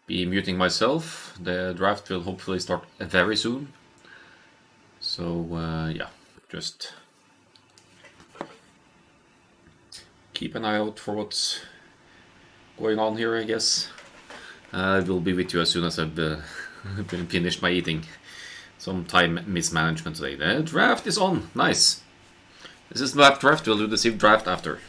be muting myself. The draft will hopefully start very soon. So yeah, just keep an eye out for what's going on here, I guess. I will be with you as soon as I've finished my eating. Some time mismanagement today. The draft is on. Nice. This is the lap draft. We'll do the Civ draft after.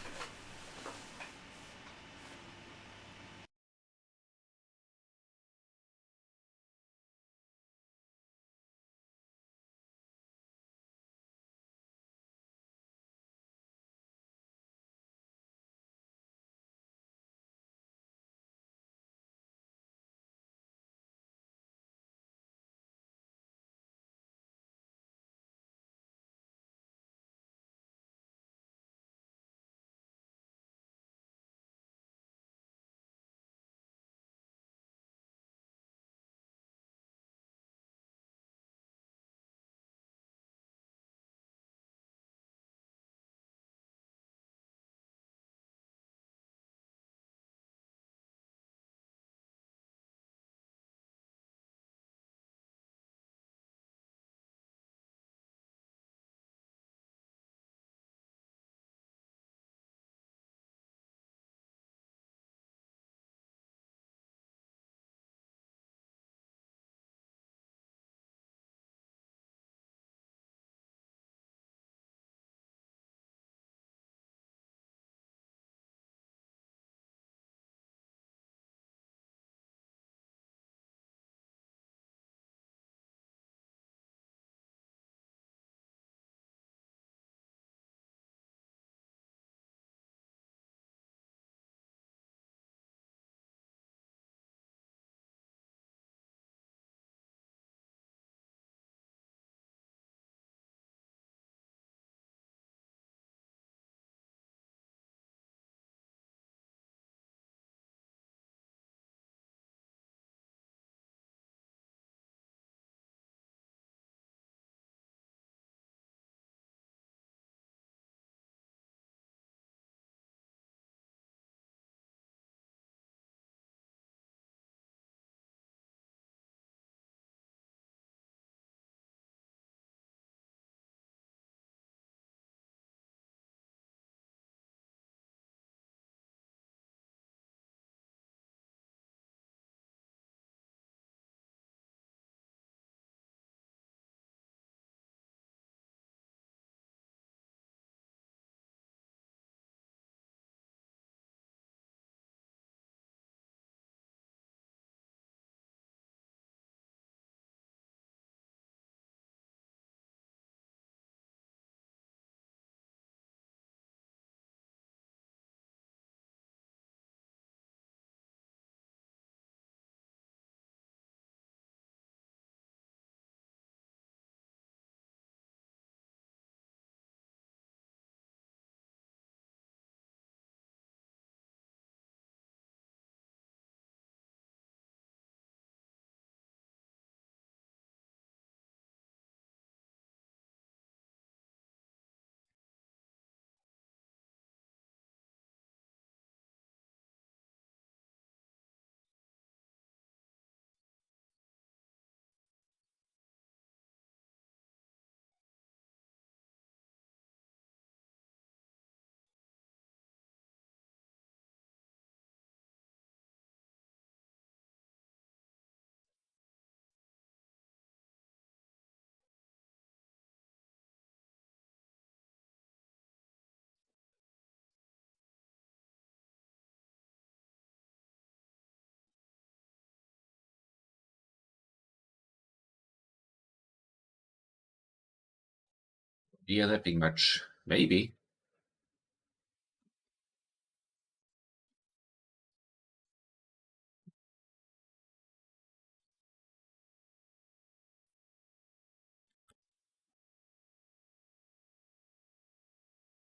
Be an epic match. Maybe.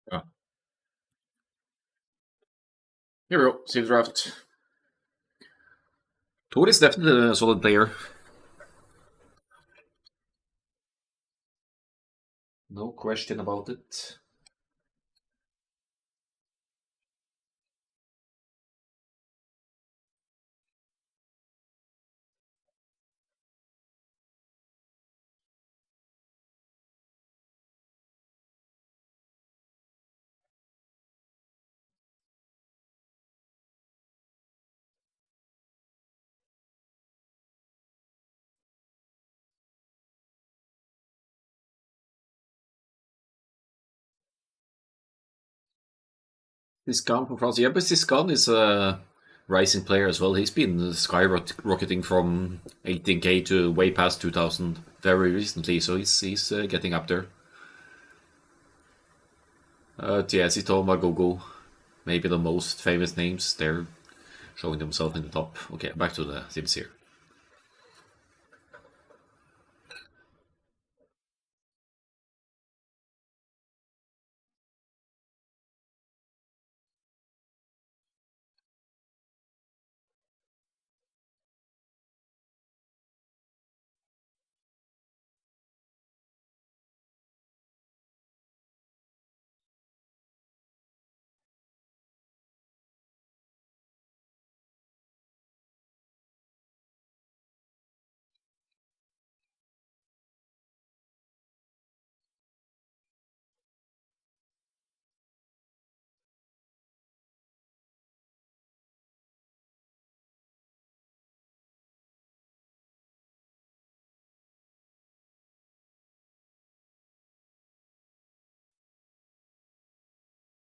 Ah, here we go. Civ draft. Thor is definitely a solid player. No question about it. Siskan from France. Yeah, but Siskan is a rising player as well. He's been skyrocketing from 18K to way past 2000 very recently, so he's getting up there. Tiesi Toma Gogo, maybe the most famous names. They're showing themselves in the top. Okay, back to the Sims here.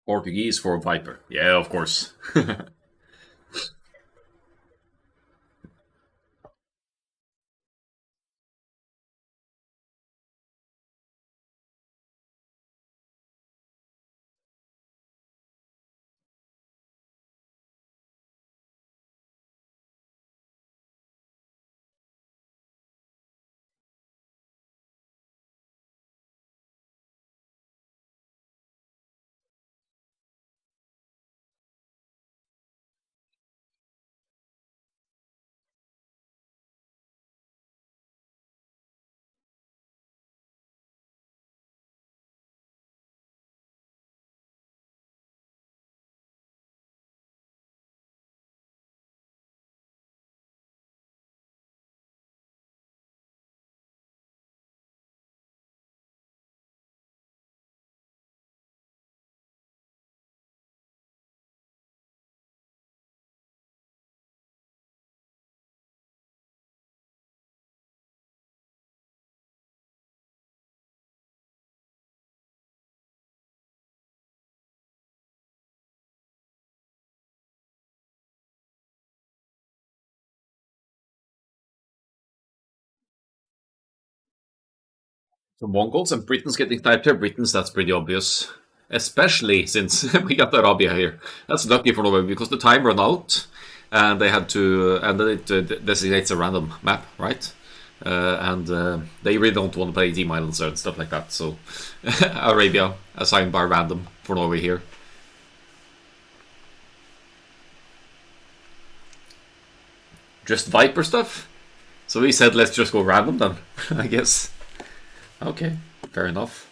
Portuguese for Viper. Yeah, of course. So Mongols and Britons getting typed here. Britons, that's pretty obvious. Especially since we got Arabia here. That's lucky for Norway because the time ran out and they had to, and then it designates a random map, right? And they really don't want to play team islands and stuff like that. So Arabia assigned by random for Norway here. Just Viper stuff. So we said let's just go random then, I guess. Okay, fair enough.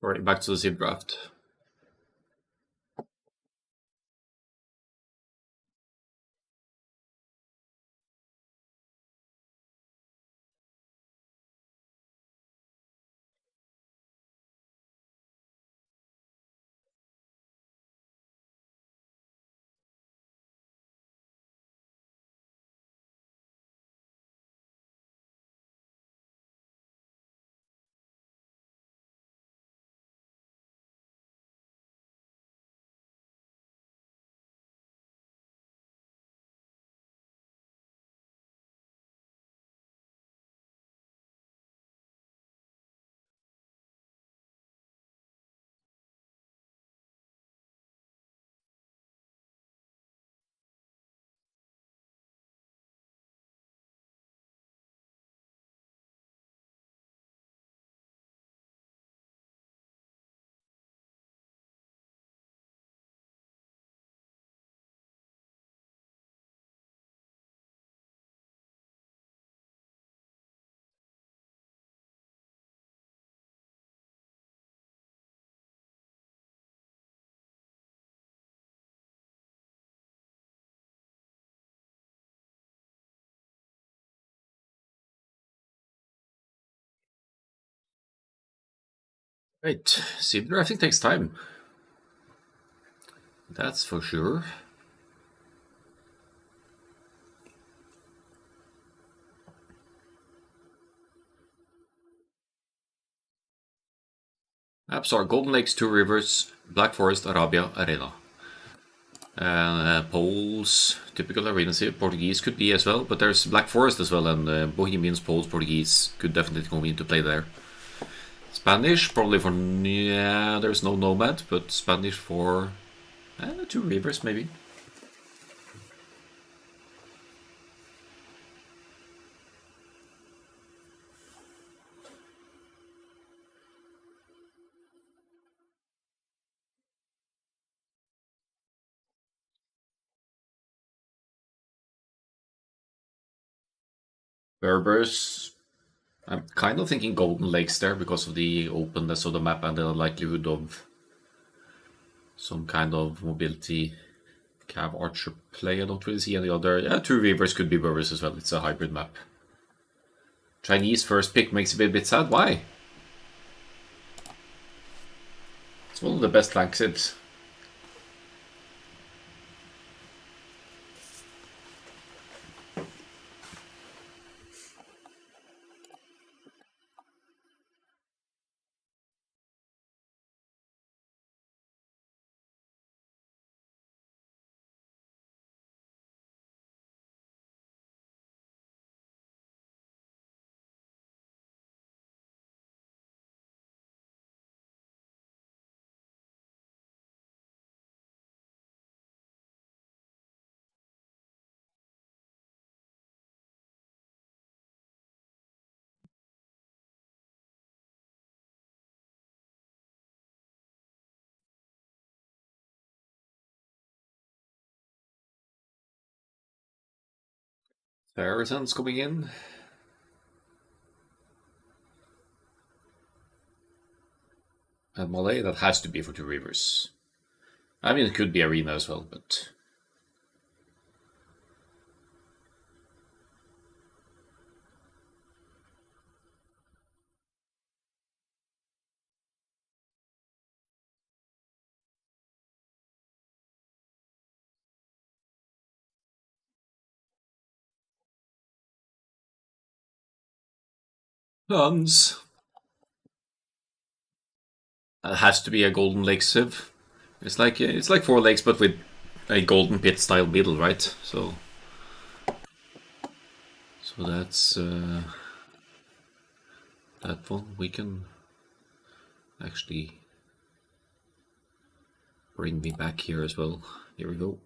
Alright, back to the sim draft. Right, sim drafting takes time. That's for sure. Apps are Golden Lakes, Two Rivers, Black Forest, Arabia, Arena. Poles, typical arenas here. Portuguese could be as well, but there's Black Forest as well, and Bohemians, Poles, Portuguese could definitely come into play there. Spanish, probably for. Yeah, there's no Nomad, but Spanish for. Two Rivers, maybe. Berbers. I'm kind of thinking Golden Lakes there because of the openness of the map and the likelihood of some kind of mobility Cav Archer play. I don't really see any other. Yeah, Two Rivers could be Berbers as well. It's a hybrid map. Chinese first pick makes me a bit sad. Why? It's one of the best flank sibs. Saracens coming in. And Malay, that has to be for Two Rivers. I mean, it could be Arena as well, but. Huns. That has to be a Golden Lake Civ. It's like Four Lakes, but with a Golden Pit style middle, right? So that's that one. We can actually bring me back here as well. Here we go.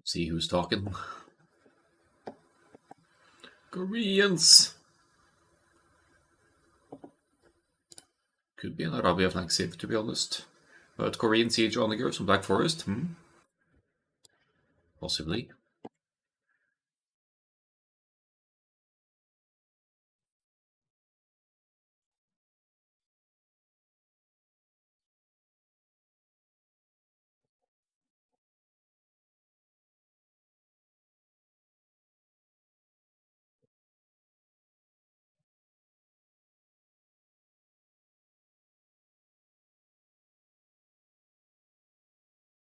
See who's talking. Koreans. Could be an Arabia flank Civ, to be honest. But Korean Siege Onagers from Black Forest? Possibly.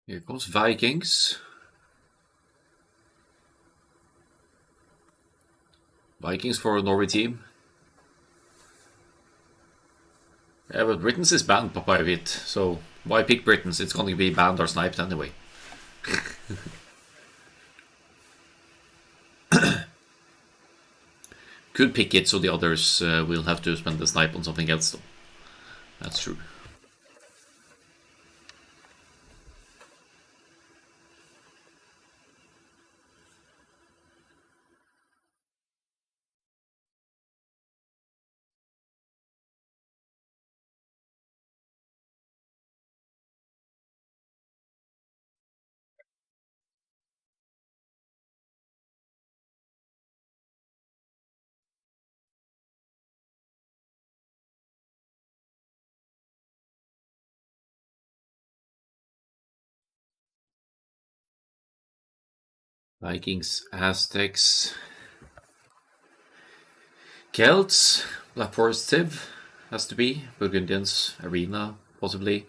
Here comes Vikings. Vikings for a Norway team. Yeah, but Britain's is banned by a bit, so why pick Britons? It's going to be banned or sniped anyway. Could pick it so the others will have to spend the snipe on something else, though. That's true. Vikings, Aztecs, Celts, Black Forest Civ has to be, Burgundians, Arena, possibly.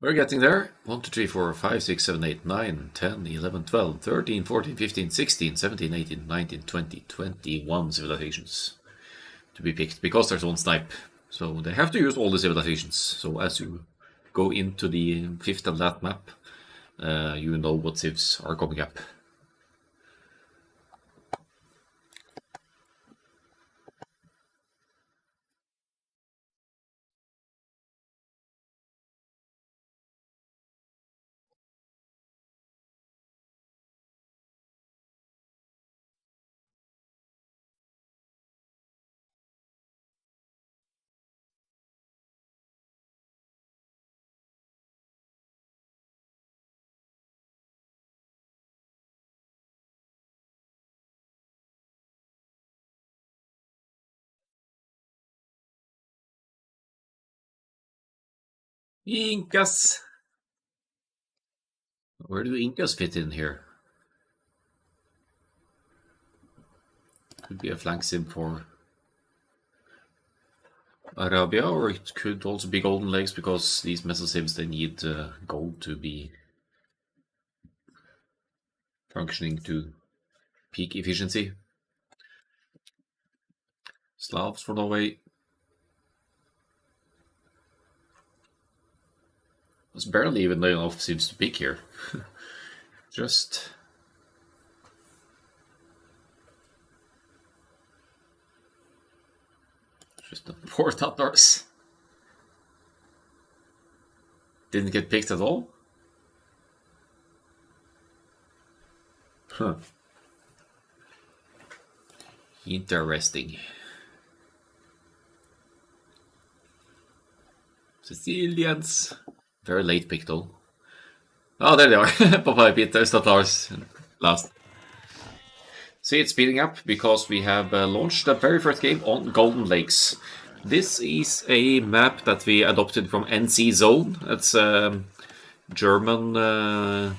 We're getting there. 1, 2, 3, 4, 5, 6, 7, 8, 9, 10, 11, 12, 13, 14, 15, 16, 17, 18, 19, 20, 21 civilizations to be picked because there's one snipe. So they have to use all the civilizations. So as you go into the fifth and last map, you know what civs are coming up. Incas! Where do Incas fit in here? Could be a flank sim for Arabia, or it could also be Golden Lakes because these meso sieves they need gold to be functioning to peak efficiency. Slavs for Norway. There's barely even enough sieves to pick here. Just the poor Tatars. Didn't get picked at all? Huh. Interesting. Sicilians. Very late pick though. Oh, there they are. Papa Peter, Tatars. Last. See, it's speeding up because we have launched the very first game on Golden Lakes. This is a map that we adopted from NC Zone. It's German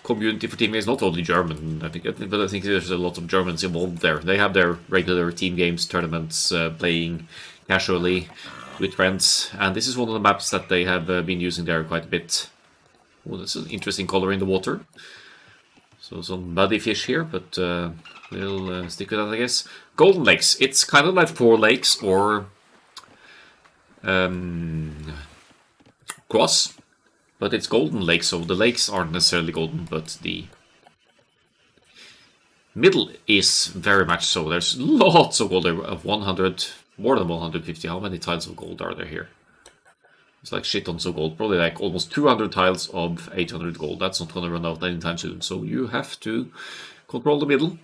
community for team games. Not only German, I think, but I think there's a lot of Germans involved there. They have their regular team games, tournaments, playing casually with friends, and this is one of the maps that they have been using there quite a bit. Oh, that's an interesting color in the water. So some muddy fish here, but we'll stick with that, I guess. Golden Lakes. It's kind of like Four Lakes or Cross, but it's Golden Lakes, so the lakes aren't necessarily golden, but the middle is very much so. There's lots of gold there, of 100, more than 150. How many tiles of gold are there here? It's like shit tons of gold, probably like almost 200 tiles of 800 gold. That's not going to run out anytime soon, so you have to control the middle.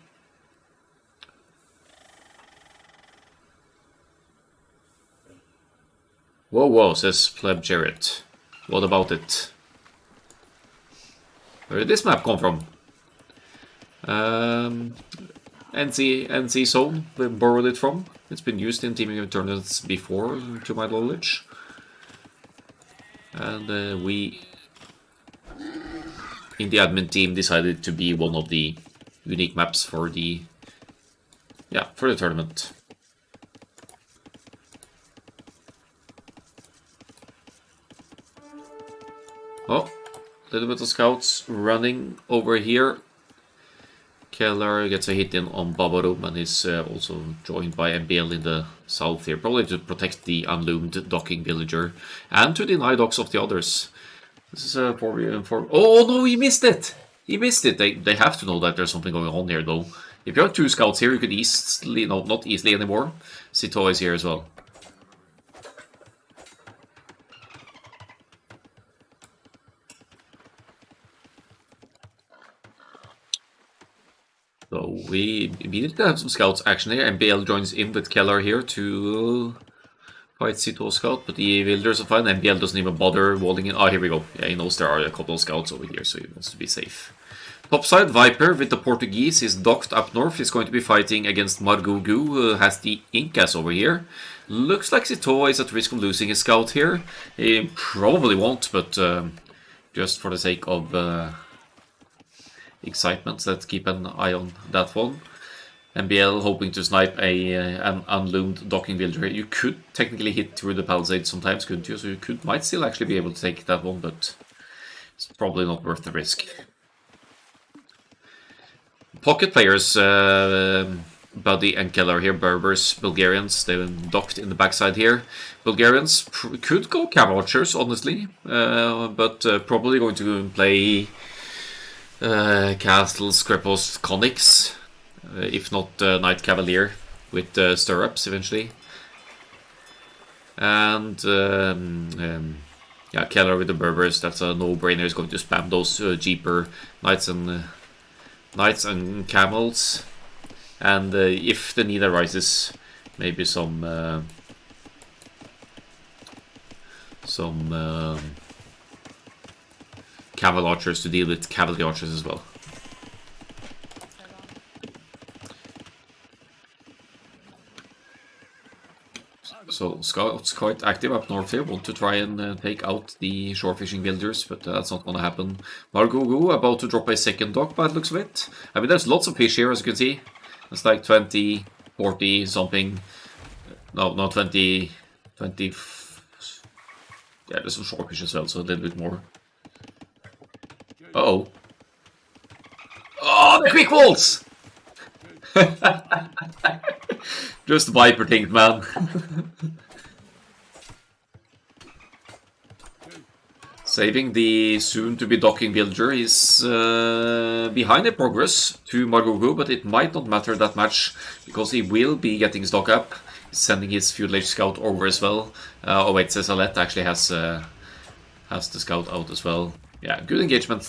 Whoa, whoa, says Pleb Jarrett. What about it? Where did this map come from? NC Zone, we borrowed it from. It's been used in teaming tournaments before, to my knowledge. And we, in the admin team, decided to be one of the unique maps for the, for the tournament. Oh, a little bit of scouts running over here. Keller gets a hit in on Babarum and is also joined by MBL in the south here, probably to protect the unloomed docking villager and to deny docks of the others. This is a 4v4. Oh no, he missed it! He missed it. They have to know that there's something going on here though. If you have two scouts here, you could easily, no, not easily anymore. Sito is here as well. So we immediately have some scouts action here. MBL joins in with Keller here to fight C2 scout, but the villagers are fine. MBL doesn't even bother walling in. Ah, here we go. Yeah, he knows there are a couple of scouts over here, so he wants to be safe. Topside, Viper with the Portuguese is docked up north. He's going to be fighting against Margugu, who has the Incas over here. Looks like Sito is at risk of losing his scout here. He probably won't, but just for the sake of excitement, let's keep an eye on that one. MBL hoping to snipe an unloomed docking villager. You could technically hit through the palisades sometimes, couldn't you? So you might still actually be able to take that one, but it's probably not worth the risk. Pocket players, Buddy and Keller here, Berbers, Bulgarians, they've been docked in the backside here. Bulgarians could go Cav Archers, honestly, but probably going to play Castles, Krepos, Conics, if not Knight Cavalier with stirrups eventually. And yeah, Keller with the Berbers, that's a no-brainer. He's going to spam those Jeeper Knights and Camels. And if the need arises, maybe some Cavalry Archers to deal with Cavalry Archers as well. So Scouts quite active up north here, want to try and take out the shore fishing villagers, but that's not going to happen. Margugu about to drop a second dock by the looks of it. I mean, there's lots of fish here, as you can see. It's like 20, 40 something. No, not 20, 20. Yeah, there's some shore fish as well, so a little bit more. Uh-oh. Oh, the quick walls! Just Viper things, man. Saving the soon-to-be docking villager is behind in progress to Margugu, but it might not matter that much because he will be getting his dock up. He's sending his feudal age scout over as well. Oh wait, Cesalet actually has the scout out as well. Yeah, good engagement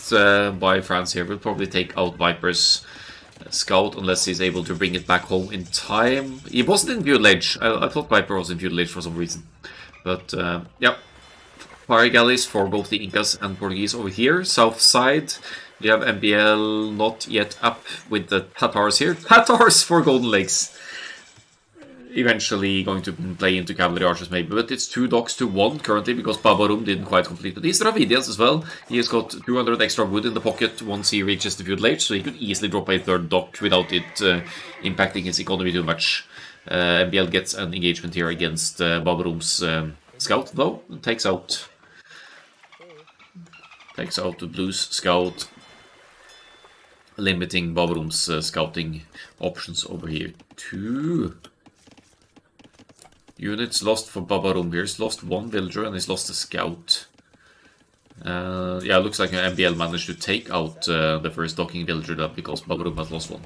by France here. Will probably take out Viper's scout unless he's able to bring it back home in time. He wasn't in feudal age. I thought Viper was in feudal age for some reason, but yeah. Fire galleys for both the Incas and Portuguese over here. South side, we have MBL not yet up with the Tatars here. Tatars for Golden Lakes. Eventually going to play into Cavalry Archers maybe, but it's 2 docks to 1 currently because Babarum didn't quite complete. But these Dravidians as well. He has got 200 extra wood in the pocket once he reaches the feudal age, so he could easily drop a 3rd dock without it impacting his economy too much. MBL gets an engagement here against Babarum's scout though, and takes out the Blues scout, limiting Babarum's scouting options over here. 2 units lost for Babarum here. He's lost 1 villager and he's lost a scout. Yeah, looks like MBL managed to take out the first docking villager because Babarum has lost 1.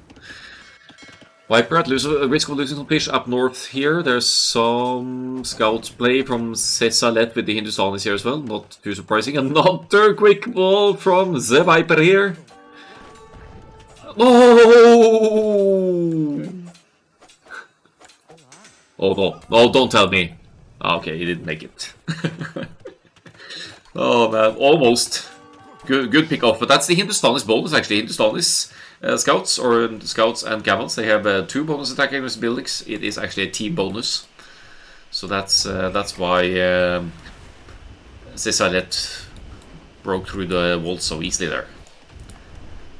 Viper at risk of losing some fish up north here. There's some scout play from Cesalet with the Hindustanis here as well. Not too surprising. Another quick ball from the Viper here. Oh! Oh no. Oh, don't tell me. Okay, he didn't make it. Oh man, almost. Good pick off, but that's the Hindustanis bonus actually. Hindustanis scouts and camels, they have 2 bonus attack against buildings. It is actually a team bonus, so that's why Cesalet broke through the walls so easily there.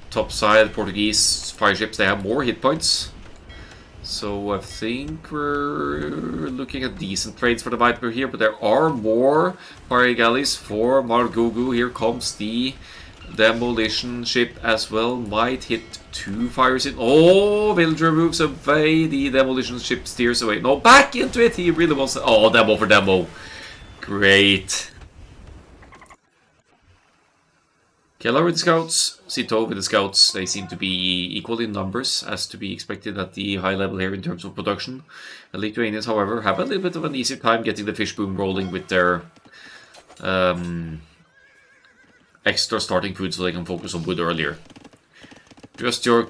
Top side, Portuguese fire ships, they have more hit points, so I think we're looking at decent trades for the Viper here. But there are more fire galleys for Margugu. Here comes the demolition ship as well, might hit 2 fires in. Oh, villager moves away, the demolition ship steers away. No, back into it, he really wants to. Oh, demo for demo. Great. Keller with the scouts, Sito with the scouts. They seem to be equal in numbers as to be expected at the high level here in terms of production. The Lithuanians, however, have a little bit of an easier time getting the fish boom rolling with their extra starting food so they can focus on wood earlier. Just your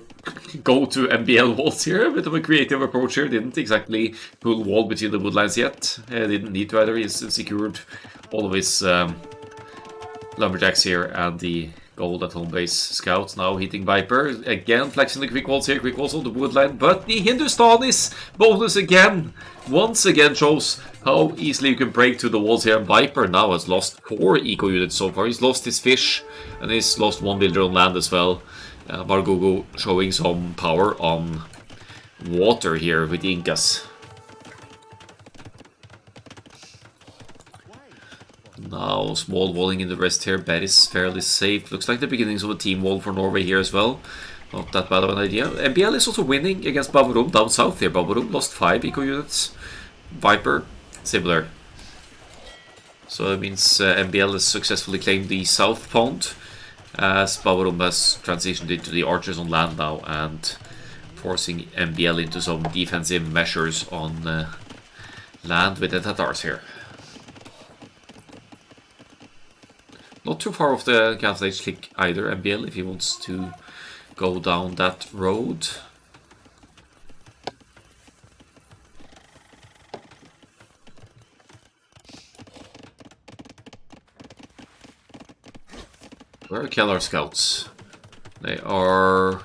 go to MBL walls here. A bit of a creative approach here. Didn't exactly pull wall between the woodlands yet. Didn't need to either. He's secured all of his lumberjacks here and the gold at home base. Scouts now hitting Viper. Again, flexing the quick walls here. Quick walls on the woodland. But the Hindustanis bonus again. Once again shows how easily you can break through the walls here. And Viper now has lost 4 eco units so far. He's lost his fish and he's lost 1 builder on land as well. Margogo showing some power on water here with the Incas. Now small walling in the rest here. Bet is fairly safe. Looks like the beginnings of a team wall for Norway here as well. Not that bad of an idea. MBL is also winning against Bavarum down south here. Bavarum lost 5 eco units. Viper, similar. So that means MBL has successfully claimed the south pond, as Bavarum has transitioned into the archers on land now and forcing MBL into some defensive measures on land with the Tatars here. Not too far off the Castle Age click either, MBL, if he wants to go down that road. Where are Kellar scouts? They are...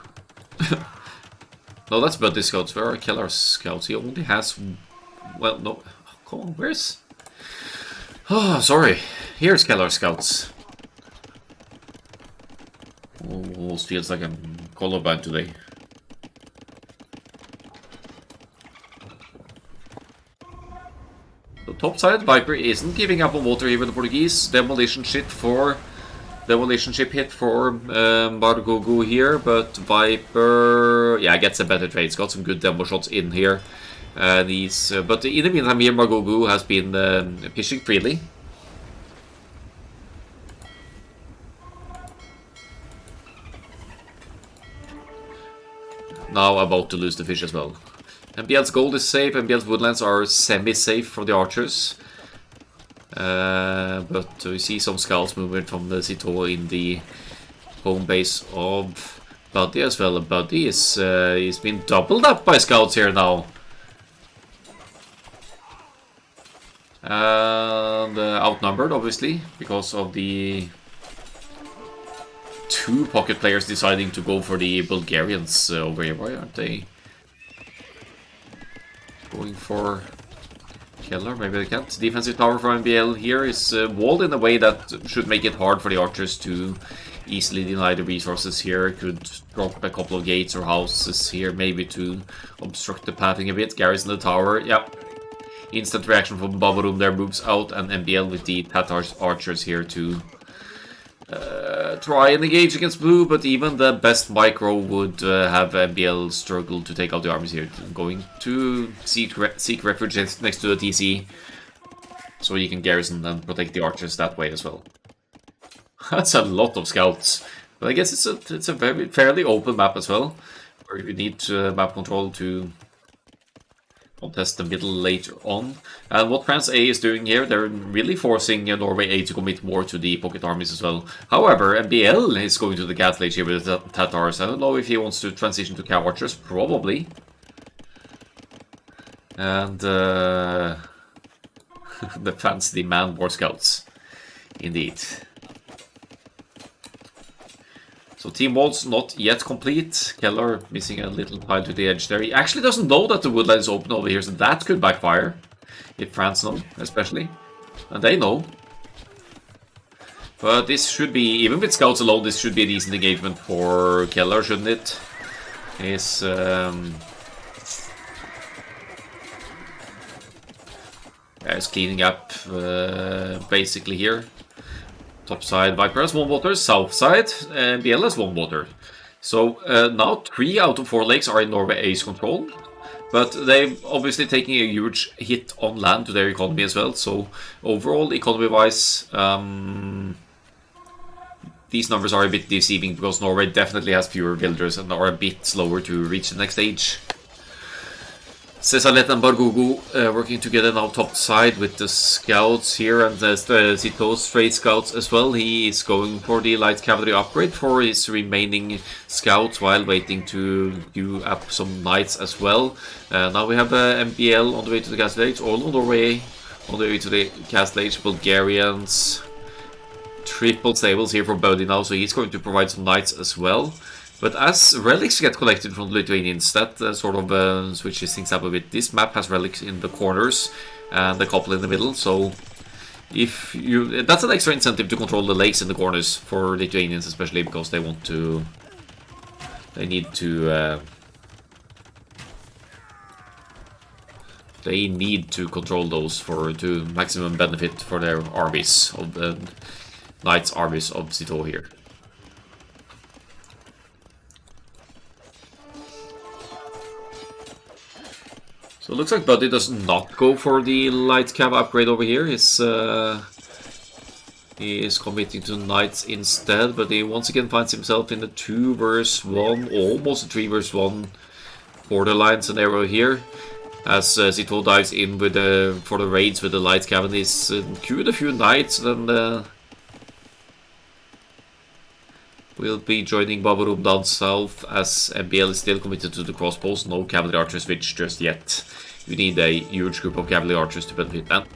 No, that's Buddy scouts. Where are Kellar scouts? He only has... Well, no. Come on, where's... Oh, sorry. Here's Kellar scouts. Almost feels like I'm colorblind today. The top side, Viper isn't giving up on water here with the Portuguese. Demolition ship hit for Margogo here, but Viper, yeah, gets a better trade. It's got some good demo shots in here. But in the meantime here, Margogo has been fishing freely. Now about to lose the fish as well. MBL's gold is safe, MBL's woodlands are semi-safe for the archers. But we see some scouts moving from the Cito in the home base of Buddy as well. And Buddy is he's been doubled up by scouts here now. And outnumbered, obviously, because of the 2 pocket players deciding to go for the Bulgarians over here. Why aren't they going for Keller? Maybe they can't. Defensive tower for MBL here is walled in a way that should make it hard for the archers to easily deny the resources here. Could drop a couple of gates or houses here, maybe to obstruct the pathing a bit. Garrison the tower, yep. Instant reaction from Bavarum there, moves out, and MBL with the Tatars archers here to try and engage against blue, but even the best micro would have MBL struggle to take out the armies here. Going to seek refuge next to the TC, so you can garrison and protect the archers that way as well. That's a lot of scouts, but I guess it's a very fairly open map as well, where you need map control to contest the middle later on. And what France A is doing here, they're really forcing Norway A to commit more to the pocket armies as well. However, MBL is going to the Castle Age here with the Tatars. I don't know if he wants to transition to cow archers, probably. And the fancy man war scouts, indeed. So Team Walls not yet complete. Keller missing a little pile to the edge there. He actually doesn't know that the woodland is open over here, so that could backfire. If France know, especially. And they know. But this should be, even with scouts alone, this should be a decent engagement for Keller, shouldn't it? He's cleaning up basically here. Top side, Viper has 1 water. South side, BL has 1 water. So now 3 out of 4 lakes are in Norway A's control. But they've obviously taken a huge hit on land to their economy as well. So overall, economy-wise, these numbers are a bit deceiving because Norway definitely has fewer villagers and are a bit slower to reach the next stage. Cesalet and Bargugu working together now top side with the scouts here, and there's the Zito's straight scouts as well. He is going for the light cavalry upgrade for his remaining scouts while waiting to queue up some knights as well. Now we have MPL on the way to the Castle Age, all on the way on the way to the Castle Age. Bulgarians, triple stables here for Bodhi now, so he's going to provide some knights as well. But as relics get collected from the Lithuanians, that sort of switches things up a bit. This map has relics in the corners and a couple in the middle, so if you, that's an extra incentive to control the lakes in the corners for Lithuanians, especially because they want to, they need to control those to maximum benefit for their armies of the knights armies of Zito here. So it looks like Buddy does not go for the light cav upgrade over here. He is committing to knights instead, but he once again finds himself in the 2 versus 1, almost a 3 versus 1 borderline scenario here. As Zito dives in with for the raids with the light cav, and he's queued a few knights, and will be joining Babarum down south, as MBL is still committed to the crossbows. No cavalry archer switch just yet. You need a huge group of cavalry archers to benefit that.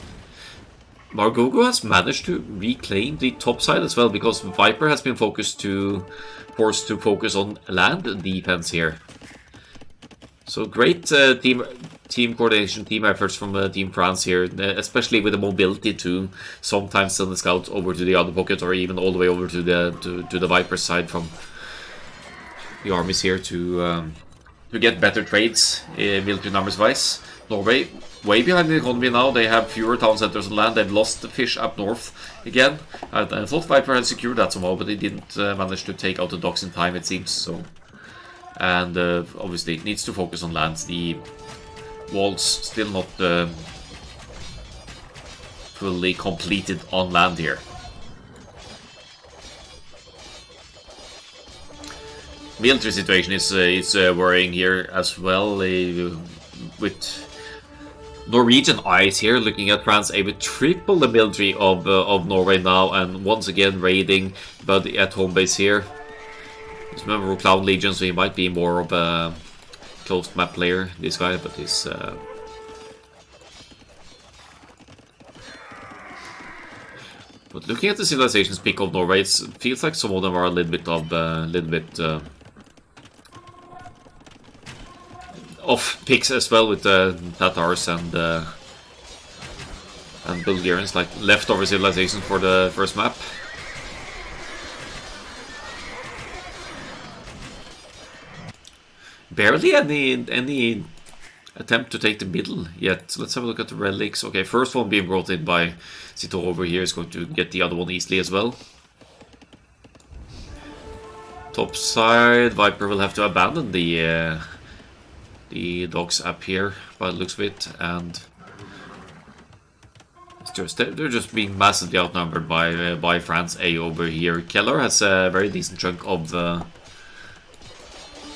Margogo has managed to reclaim the top side as well, because Viper has been forced to focus on land defense here. So great team coordination, team efforts from Team France here, especially with the mobility to sometimes send the scouts over to the other pocket, or even all the way over to the Viper side from the armies here to get better trades, military numbers wise. Norway way behind the economy now. They have fewer town centers on land. They've lost the fish up north again. I thought Viper had secured that somehow, but they didn't manage to take out the docks in time, it seems. So, and obviously it needs to focus on lands. The walls still not fully completed on land here. Military situation is worrying here as well, with Norwegian eyes here looking at France A with triple the military of Norway now, and once again raiding Buddy at home base here. He's a member of Cloud Legion, so he might be more of a closed map player, this guy, but he's but looking at the civilizations pick of Norway, it feels like some of them are a little bit off picks as well, with the Tatars and Bulgarians, like leftover civilizations for the first map. Barely any attempt to take the middle yet. Let's have a look at the relics. Okay, first one being brought in by Zito over here is going to get the other one easily as well. Top side, Viper will have to abandon the docks up here by the looks of it, and they're just being massively outnumbered by France A over here. Keller has a very decent chunk of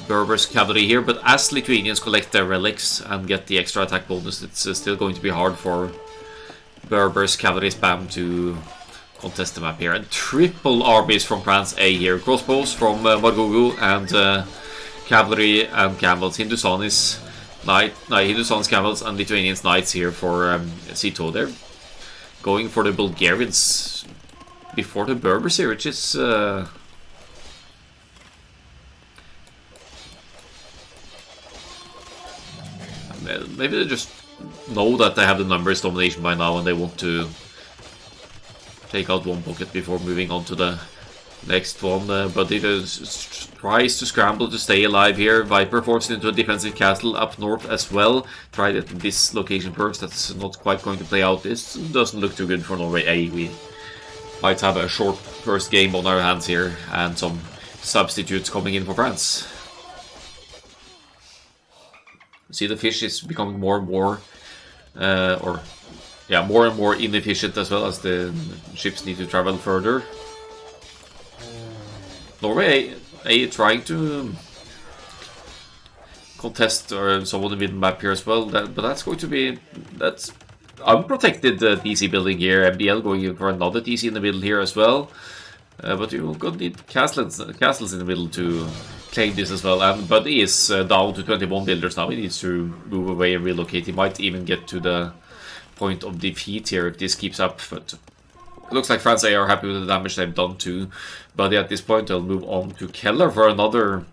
Berber's cavalry here, but as Lithuanians collect their relics and get the extra attack bonus, it's still going to be hard for Berber's cavalry spam to contest the map here. And triple armies from France A here. Crossbows from Margogo, and cavalry and camels. Hindustanis camels and Lithuanians knights here for Zito. They're going for the Bulgarians before the Berbers here, which is maybe they just know that they have the numbers domination by now, and they want to take out one pocket before moving on to the next one. But he tries to scramble to stay alive here. Viper forced into a defensive castle up north as well. Tried at this location first. That's not quite going to play out. This doesn't look too good for Norway A. We might have a short first game on our hands here, and some substitutes coming in for France. See, the fish is becoming more and more, more and more inefficient, as well as the ships need to travel further. Norway A trying to contest or someone in the middle map here as well. But that's going to be that's unprotected TC building here. MBL going in for another TC in the middle here as well. But you're going to need castles in the middle to claim this as well. And Buddy is down to 21 builders now. He needs to move away and relocate. He might even get to the point of defeat here if this keeps up. But it looks like France A are happy with the damage they've done to Buddy at this point. They'll move on to Keller for another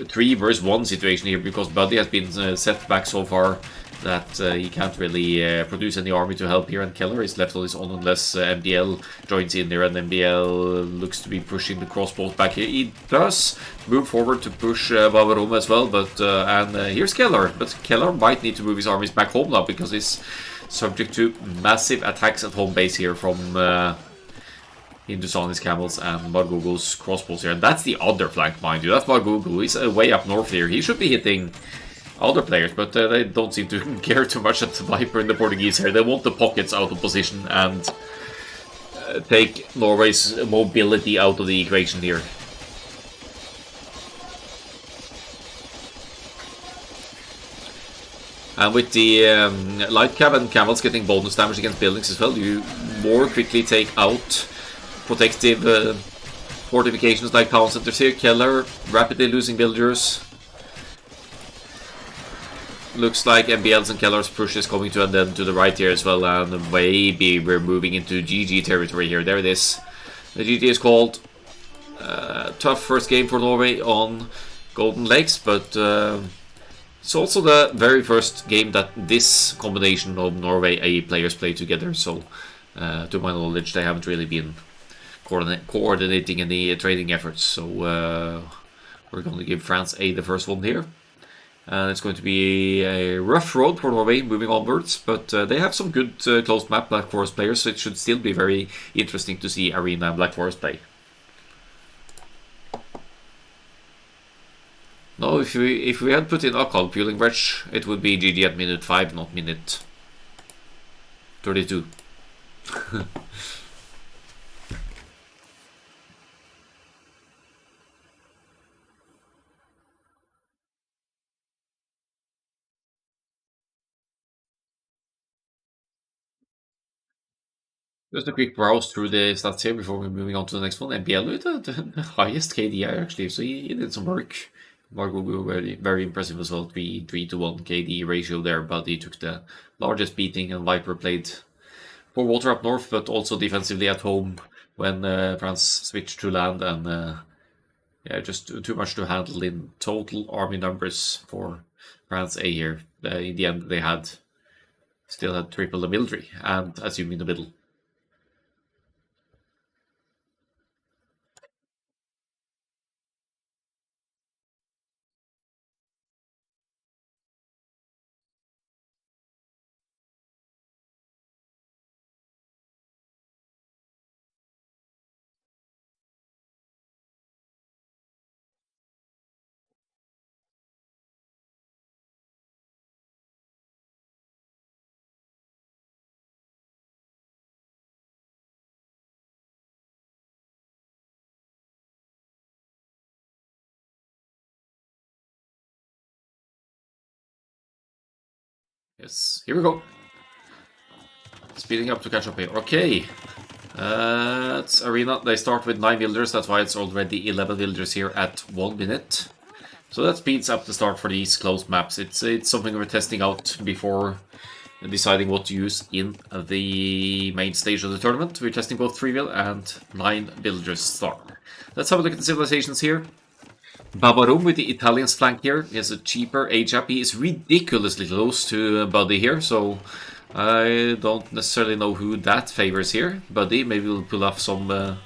3 versus 1 situation here, because Buddy has been set back so far that he can't really produce any army to help here, and Keller is left on his own unless MBL joins in there, and MBL looks to be pushing the crossbows back here. He does move forward to push Bavarom as well, but here's Keller, but Keller might need to move his armies back home now because he's subject to massive attacks at home base here from Hindusani's camels and Margogo's crossbows here, and that's the other flank, mind you. That's Margogo. He's way up north here. He should be hitting other players, but they don't seem to care too much at the Viper and the Portuguese here. They want the pockets out of position and take Norway's mobility out of the equation here. And with the light cab and camels getting bonus damage against buildings as well, you more quickly take out protective fortifications like town centers here. Keller rapidly losing villagers. Looks like MBL's and Keller's push is coming to an end to the right here as well, and maybe we're moving into GG territory here. There it is. The GG is called. Tough first game for Norway on Golden Lakes, but it's also the very first game that this combination of Norway A players play together, so to my knowledge they haven't really been coordinating any training efforts, so we're going to give France A the first one here. And it's going to be a rough road for Norway moving onwards, but they have some good closed map Black Forest players, so it should still be very interesting to see Arena and Black Forest play. No, if we had put in Akkal fueling bridge, it would be GG at minute 5, not minute 32. Just a quick browse through the stats here before we're moving on to the next one. MBL with the highest KD actually, so he did some work. Margot were very impressive as well, 3-to-1 KD ratio there, but he took the largest beating, and Viper played for water up north, but also defensively at home when France switched to land, and yeah, just too much to handle in total army numbers for France A here. In the end, they still had triple the military, and assuming the middle. Yes, here we go. Speeding up to catch up here. Okay. It's Arena. They start with 9 builders, that's why it's already 11 builders here at 1 minute. So that speeds up the start for these closed maps. It's something we're testing out before deciding what to use in the main stage of the tournament. We're testing both 3-wheel and 9 builders start. Let's have a look at the civilizations here. Bavarom with the Italians flank here. He has a cheaper HAP. He is ridiculously close to Buddy here, so I don't necessarily know who that favors here. Buddy, maybe we'll pull off some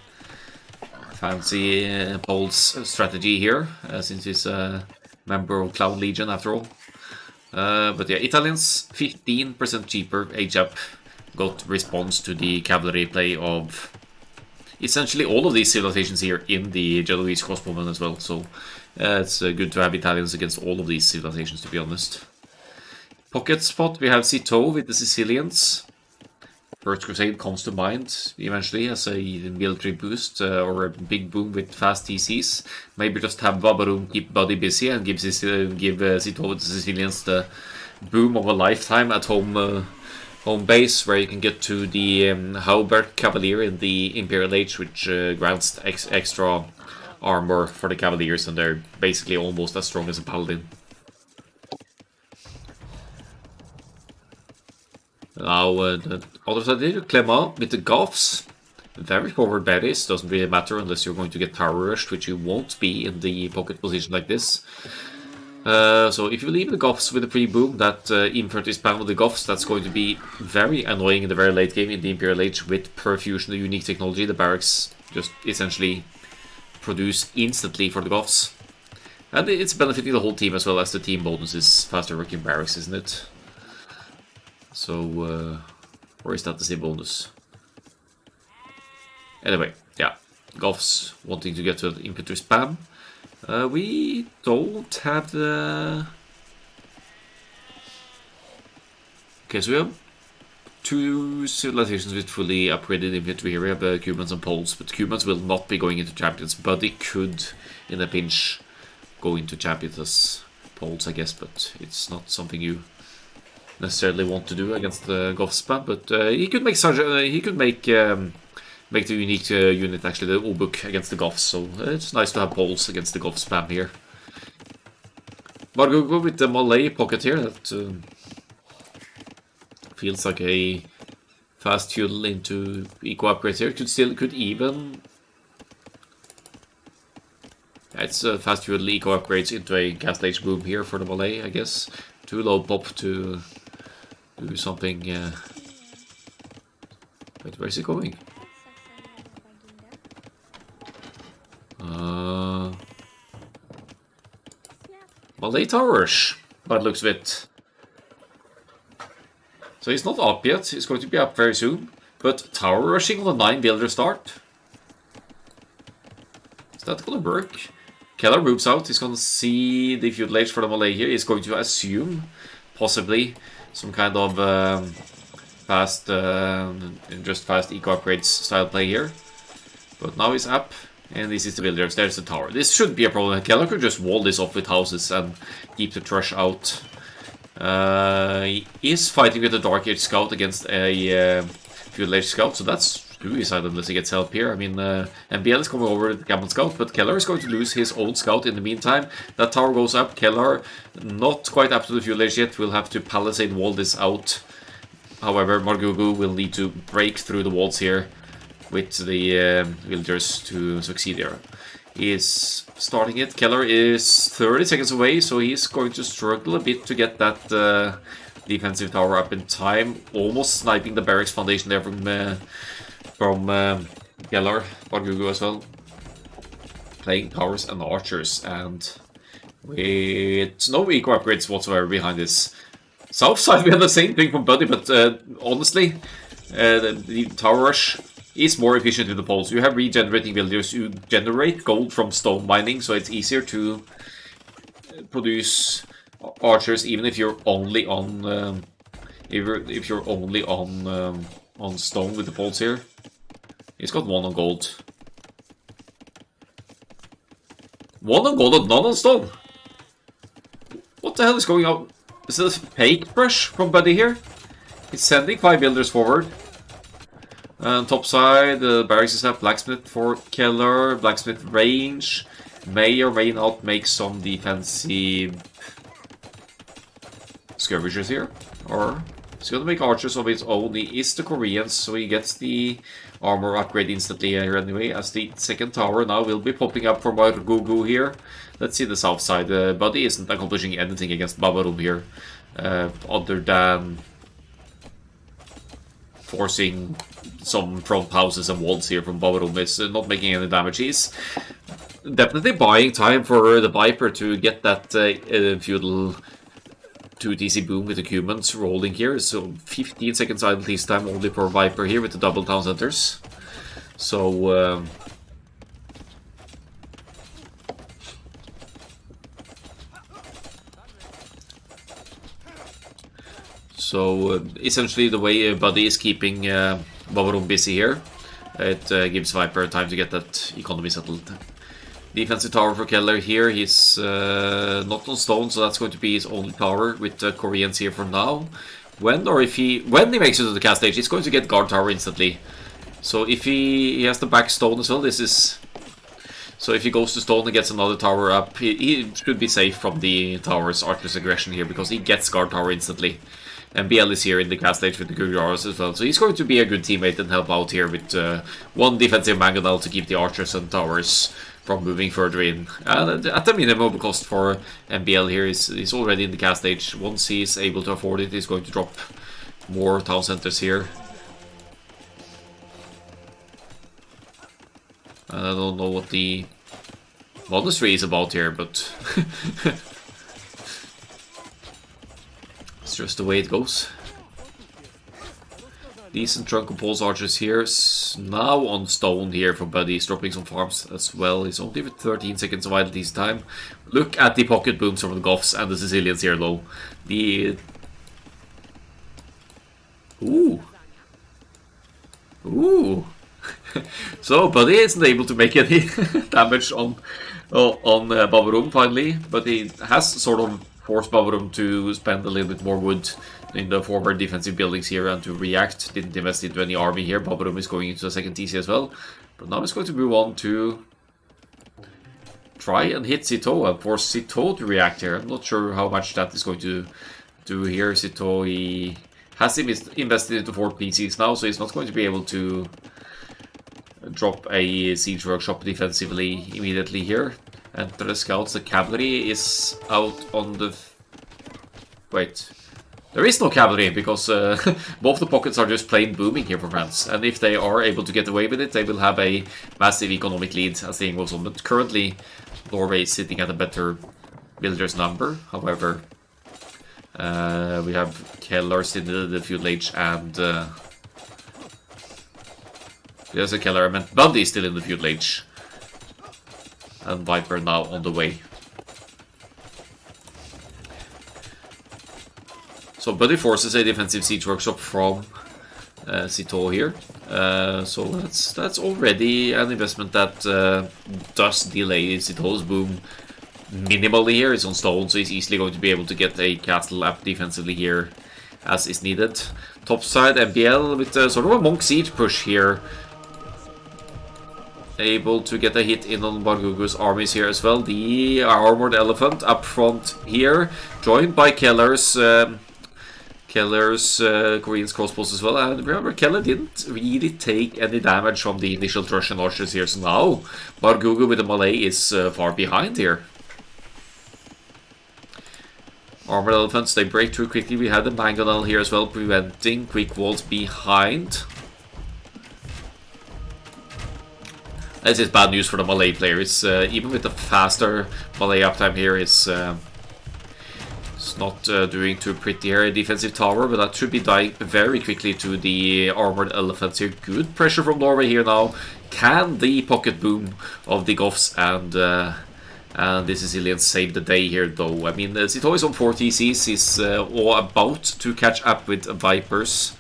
fancy Poles strategy here, since he's a member of Clown Legion after all. But yeah, Italians 15% cheaper HAP got response to the cavalry play of essentially all of these civilizations here in the Genoese crossbowmen as well, so it's good to have Italians against all of these civilizations, to be honest. Pocket spot, we have Citeaux with the Sicilians. First Crusade comes to mind eventually as a military boost or a big boom with fast TCs. Maybe just have Babaroom keep Buddy busy and give Sito the Sicilians the boom of a lifetime at home base, where you can get to the Hauberk Cavalier in the Imperial Age, which grants extra armor for the Cavaliers, and they're basically almost as strong as a Paladin. Now, the other side here, Clément with the Goths. Very forward berries, doesn't really matter unless you're going to get tower rushed, which you won't be in the pocket position like this. So if you leave the Goths with a pre-boom, that infantry spam with the Goths, that's going to be very annoying in the very late game in the Imperial Age with Perfusion, the unique technology. The barracks just essentially produce instantly for the Goths. And it's benefiting the whole team as well, as the team bonus is faster working barracks, isn't it? So, or is that the same bonus? Anyway, yeah. Goths wanting to get to the infantry spam. We don't have the... Okay, so we have two civilizations with fully upgraded infantry here. We have Cumans and Poles, but Cumans will not be going into champions. Buddy could, in a pinch, go into champions as Poles, I guess, but it's not something you necessarily want to do against the Goth spam. But he could make such make the unique unit actually the Obuk against the Goths, so it's nice to have Poles against the Goth spam here. Margogo with the Malay pocket here, that feels like a fast fuel into eco upgrades here. Could even... Yeah, it's a fast fuel eco upgrades into a Gas Age boom here for the Malay, I guess. Too low pop to do something... Wait, where is it going? Malay Towers, by the looks of it. So he's not up yet, he's going to be up very soon. But tower rushing on the 9 builder start. Is that gonna work? Keller moves out, he's gonna see the feudal age for the Malay here. He's going to assume, possibly, some kind of fast eco upgrades style play here. But now he's up. And this is the builders, there's the tower. This should be a problem. Keller could just wall this off with houses and keep the trash out. He is fighting with a Dark Age Scout against a Feudal Age Scout, so that's suicide unless he gets help here. I mean, MBL is coming over with the Camel Scout, but Keller is going to lose his own Scout in the meantime. That tower goes up. Keller, not quite up to the Feudal Age yet, will have to palisade wall this out. However, Margugu will need to break through the walls here with the villagers to succeed here. He is starting it. Keller is 30 seconds away, so he's going to struggle a bit to get that defensive tower up in time. Almost sniping the barracks foundation there from Keller. Bargugu as well. Playing towers and archers, and with no eco upgrades whatsoever behind this. South side we have the same thing from Buddy, but honestly, the tower rush is more efficient in the poles. You have regenerating villagers who generate gold from stone mining, so it's easier to produce archers even if you're only on if you're only on stone with the poles here. He's got one on gold. One on gold and none on stone. What the hell is going on? Is it a fake brush from Buddy here? He's sending 5 builders forward. And top side, the barracks is up. Blacksmith for Keller. Blacksmith range. May or may not make some defensive skirmishers here. Or he's going to make archers of his own. He is the Koreans, so he gets the armor upgrade instantly here anyway. As the second tower now will be popping up for Margugu here. Let's see the south side. Buddy isn't accomplishing anything against Babarum here. Other than forcing some front houses and walls here from Babarum. Is not making any damage. He's definitely buying time for the Viper to get that feudal 2 TC boom with the Cumans rolling here. So 15 seconds idle least time only for Viper here with the double town centers. So So essentially the way Buddy is keeping Bavarum busy here, it gives Viper time to get that economy settled. Defensive tower for Keller here, he's not on stone, so that's going to be his only tower with the Koreans here for now. When he makes it to the cast stage, he's going to get guard tower instantly. So if he has the back stone as well, so if he goes to stone and gets another tower up, he should be safe from the tower's archer's aggression here, because he gets guard tower instantly. And BL is here in the cast stage with the Gujaras as well, so he's going to be a good teammate and help out here with one defensive mangonel to keep the archers and towers from moving further in. And at the minimum cost for MBL here is already in the cast stage. Once he's able to afford it, he's going to drop more town centers here. And I don't know what the monastery is about here, but it's just the way it goes. Decent chunk of pulse archers here. Now on stone here for Buddy. He's dropping some farms as well. He's only with 13 seconds of idle this time. Look at the pocket booms from the Goths and the Sicilians here low. Ooh. So Buddy isn't able to make any damage on Bavarum finally, but he has sort of forced Bavarum to spend a little bit more wood in the forward defensive buildings here and to react. Didn't invest into any army here. Bavarum is going into a second TC as well, but now he's going to move on to try and hit Citeaux and force Citeaux to react here. I'm not sure how much that is going to do here. Citeaux, he has invested into 4 PCs now, so he's not going to be able to drop a siege workshop defensively immediately here. Enter the scouts. The cavalry is out on the... Wait. There is no cavalry, because both the pockets are just plain booming here for France. And if they are able to get away with it, they will have a massive economic lead as the game goes on. But currently, Norway is sitting at a better builders number. However, we have Kellers in the feudal age and... there's a Keller, I meant Buddy is still in the feudal age. And Viper now on the way. So Buddy forces a defensive siege workshop from Citeaux here. So that's already an investment that does delay Citeaux's boom minimally here. It's on stone, so he's easily going to be able to get a castle up defensively here as is needed. Topside MBL with sort of a monk siege push here. Able to get a hit in on Bargugu's armies here as well. The armored elephant up front here, joined by Keller's Korean's crossbows as well. And remember, Keller didn't really take any damage from the initial Russian archers here, so now Bargugu with the Malay is far behind here. Armored elephants, they break through quickly. We have the mangonel here as well, preventing quick walls behind. This is bad news for the Malay players. Even with the faster Malay uptime here, it's not doing too pretty here. A defensive tower, but that should be dying very quickly to the armored elephants here. Good pressure from Norway here now. Can the pocket boom of the Goths and the Sicilians save the day here, though? I mean, Citeaux is on 4 TCs. He's all about to catch up with Vipers.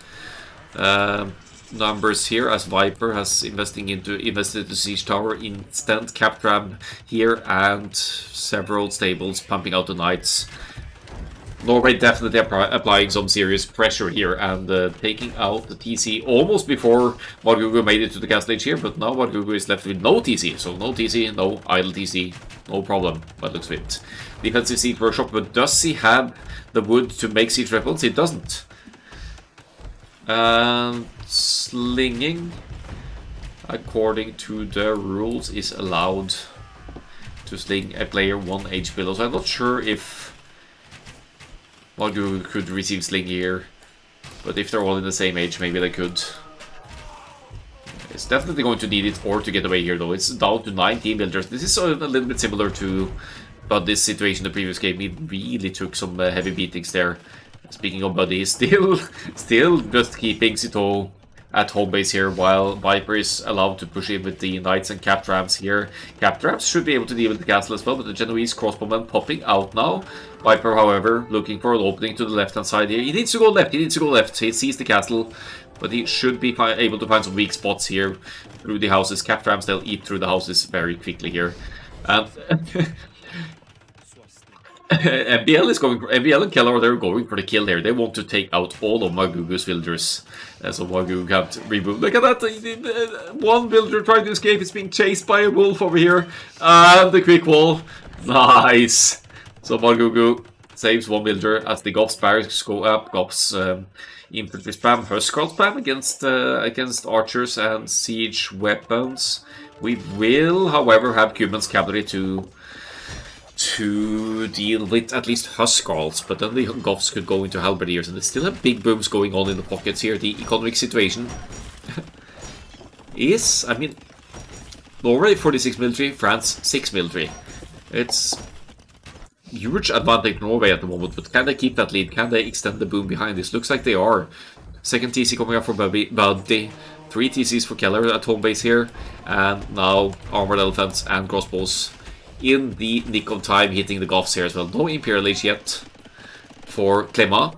Numbers here as Viper has invested into siege tower, instant cap trap here, and several stables pumping out the knights. Norway definitely applying some serious pressure here and taking out the TC almost before Bargugu made it to the cast stage here, but now Bargugu is left with no TC, so no TC, no idle TC, no problem by the looks of it. Defensive siege workshop, but does he have the wood to make siege weapons? He doesn't. And slinging, according to the rules, is allowed to sling a player 1 age below. So I'm not sure if Bargugu could receive sling here, but if they're all in the same age, maybe they could. It's definitely going to need it or to get away here, though. It's down to 19 builders. This is a little bit similar to Buddy's situation in the previous game. He really took some heavy beatings there. Speaking of Buddy, he's still just keeping Citeaux at home base here, while Viper is allowed to push in with the Knights and Cap Rams here. Cap Rams should be able to deal with the castle as well, but the Genoese crossbowmen popping out now. Viper, however, looking for an opening to the left-hand side here. He needs to go left, He sees the castle, but he should be able to find some weak spots here through the houses. Cap Rams, they'll eat through the houses very quickly here. MBL and Keller, they're going for the kill here. They want to take out all of Magugu's villagers. So Magug can't remove. Look at that! One villager trying to escape is being chased by a wolf over here. And the quick wall. Nice! So Magugu saves one villager as the Goff's barracks go up. Goff's infantry spam, Huskarl spam against archers and siege weapons. We will, however, have Cuban's cavalry to deal with at least Huskarls, but then the Goths could go into halberdiers, and they still have big booms going on in the pockets here. The economic situation is, I mean, Norway 46 military, France 6 military. It's huge advantage for Norway at the moment, but can they keep that lead? Can they extend the boom behind this? Looks like they are. Second TC coming up for Buddy. 3 TCs for Keller at home base here, and now armored elephants and crossbows in the nick of time hitting the Goths here as well. No Imperial Age yet for Clément.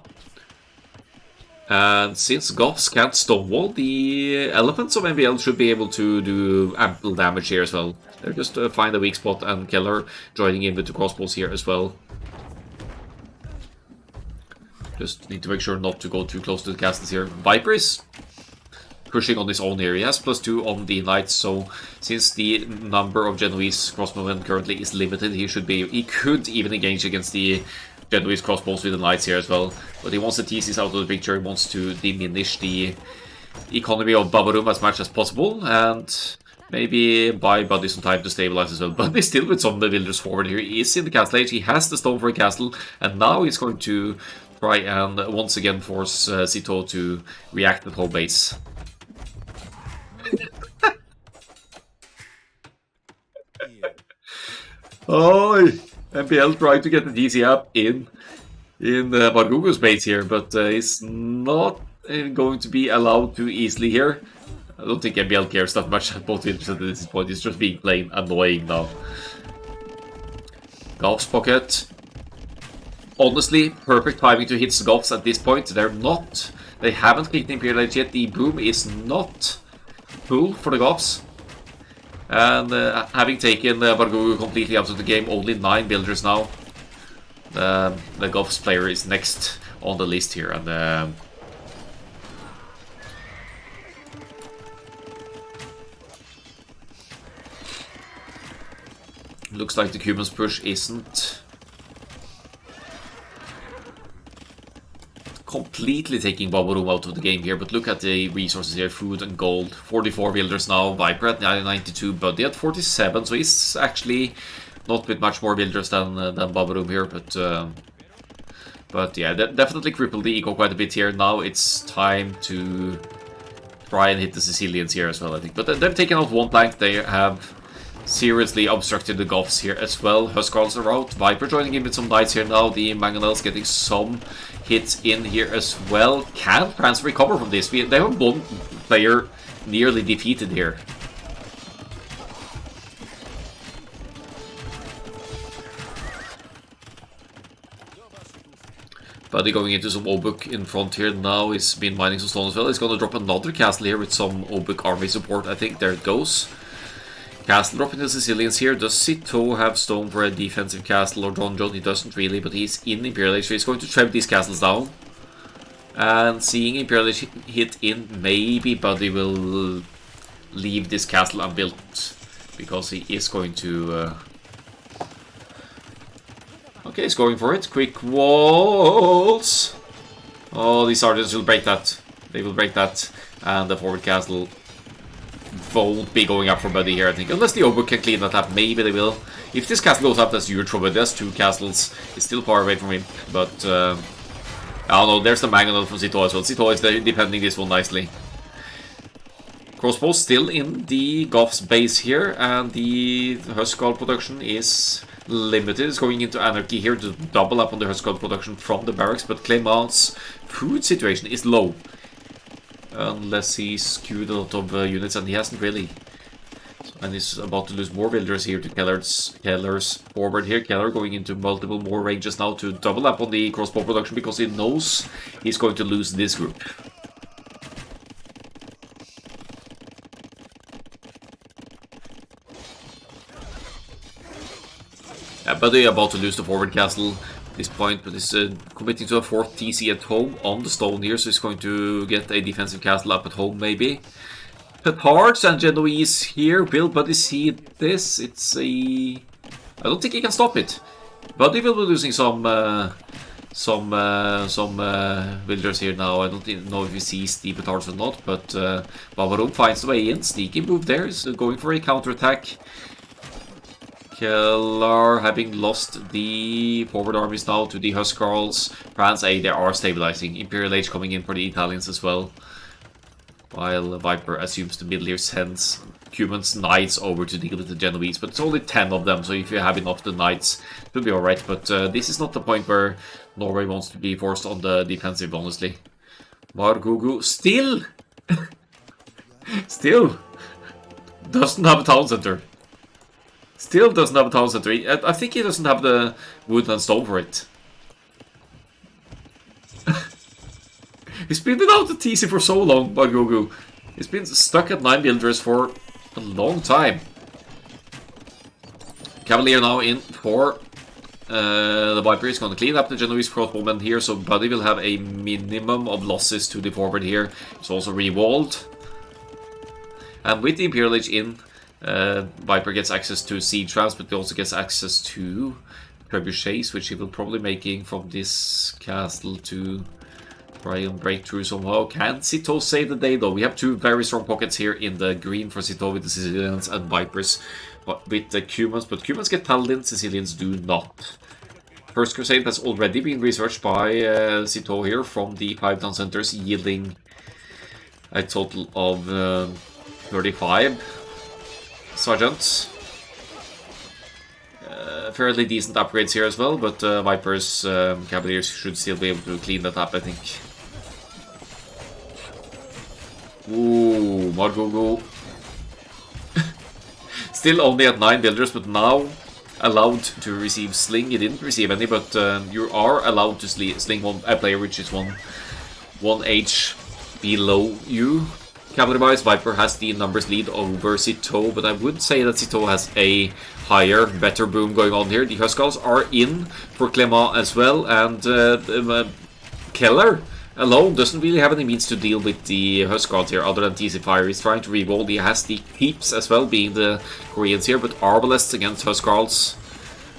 And since Goths can't stonewall, the elephants of MBL should be able to do ample damage here as well. They're just find a weak spot, and Keller joining in with the crossbows here as well. Just need to make sure not to go too close to the castles here. Viper is pushing on his own here. He has +2 on the Knights, so since the number of Genoese crossbowmen currently is limited, he could even engage against the Genoese crossbows with the Knights here as well. But he wants the TCs out of the picture. He wants to diminish the economy of Babarum as much as possible, and maybe buy Buddy some time to stabilize as well. Buddy still with some of the villagers forward here. He is in the castle age. He has the stone for a castle, and now he's going to try and once again force Citeaux to react at home base. Oh, MPL trying to get the DC up in Bargugo's base here, but he's not going to be allowed too easily here. I don't think MPL cares that much about both villages at this point. He's just being plain annoying now. Goth's pocket. Honestly, perfect timing to hit the Goths at this point. They haven't clicked the Imperial Age yet. The boom is not full for the Goths. And having taken Bargugo completely out of the game, only 9 villagers now. The Goths player is next on the list here, and looks like the Cubans push isn't completely taking Babarum out of the game here, but look at the resources here, food and gold. 44 villagers now, Viper at 92, Buddy at 47, so he's actually not with much more villagers than Babarum here, but yeah, that definitely crippled the eco quite a bit here. Now it's time to try and hit the Sicilians here as well, I think. But they've taken out one flank. They have seriously obstructed the Goths here as well. Huskarls are out. Viper joining in with some Knights here now. The Mangonels getting some hits in here as well. Can France recover from this? They have one player nearly defeated here. Buddy going into some Obuk in front here now. He's been mining some stone as well. He's going to drop another castle here with some Obuk army support, I think. There it goes. Castle dropping the Sicilians here. Does Citeaux have stone for a defensive castle or donjon? He doesn't really, but he's in Imperial Age, so he's going to trap these castles down. And seeing Imperial Age hit in, maybe Buddy will leave this castle unbuilt, because he is going to... Okay, he's going for it. Quick walls! Oh, these sergeants will break that. They will break that. And the forward castle won't be going up for Buddy here, I think. Unless the Obuk can clean that up, maybe they will. If this castle goes up, that's huge for Buddy. That's 2 castles. It's still far away from him. But, I don't know. There's the Mangonel from Citeaux as well. Citeaux is defending this one nicely. Crossbow still in the Goth's base here. And the Huskarl production is limited. It's going into anarchy here to double up on the Huskarl production from the barracks. But Clément's food situation is low. unless he's skewed a lot of units, and he hasn't really. And he's about to lose more villagers here to Keller's forward here. Keller going into multiple more ranges now to double up on the crossbow production because he knows he's going to lose this group. Buddy about to lose the forward castle at this point, but is committing to a 4th TC at home on the stone here, so he's going to get a defensive castle up at home maybe. Petards and Genoese here. Will Buddy see this? It's a... I don't think he can stop it. Buddy will be losing some villagers here now. I don't know if he sees the Petards or not, but Bavarum finds a way in. Sneaky move there. Is going for a counterattack. Keller having lost the forward armies now to the Huscarls. France A, they are stabilizing. Imperial Age coming in for the Italians as well. While Viper assumes the middle here, sends Cuban's knights over to deal with the Genoese, but it's only 10 of them, so if you have enough of the knights, it will be alright. But this is not the point where Norway wants to be forced on the defensive, honestly. Margugu still doesn't have a town center. Still doesn't have a town center. I think he doesn't have the wood and stone for it. He's been without the TC for so long, Margugu. He's been stuck at 9 villagers for a long time. Cavalier now in for the Viper. Is going to clean up the Genoese crossbowmen here, so Buddy will have a minimum of losses to the forward here. It's also rewalled. And with the Imperial Age in, Viper gets access to siege rounds, but he also gets access to trebuchets, which he will probably making from this castle to try and break through somehow. Can Citeaux save the day though? We have 2 very strong pockets here in the green for Citeaux with the Sicilians and Vipers, but with the Cumans. But Cumans get Paladins, Sicilians do not. First Crusade has already been researched by Citeaux here from the 5 town centers, yielding a total of 35 sergeants. Fairly decent upgrades here as well, but Vipers, Cavaliers should still be able to clean that up, I think. Ooh, Margugu. Still only at 9 villagers, but now allowed to receive sling. He didn't receive any, but you are allowed to sling a player which is one age below you. Cavalry-wise, Viper has the numbers lead over Citeaux, but I would say that Citeaux has a higher, better boom going on here. The Huscarls are in for Clément as well, and Keller alone doesn't really have any means to deal with the Huscarls here other than TC Fire. He's trying to revolt. He has the keeps as well, being the Koreans here, but Arbalests against Huscarls,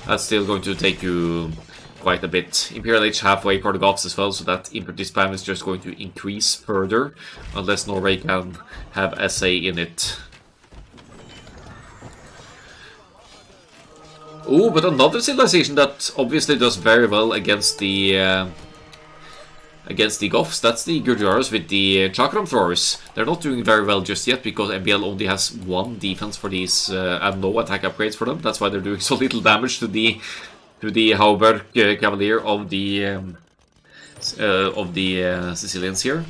that's still going to take you quite a bit. Imperial Age halfway for the Goths as well, so that infantry spam is just going to increase further unless Norway can have a say in it. Oh, but another civilization that obviously does very well against the Goths, that's the Gurjaras with the Chakram throwers. They're not doing very well just yet because MBL only has 1 defense for these and no attack upgrades for them. That's why they're doing so little damage to the Hauberg Cavalier of the Sicilians here.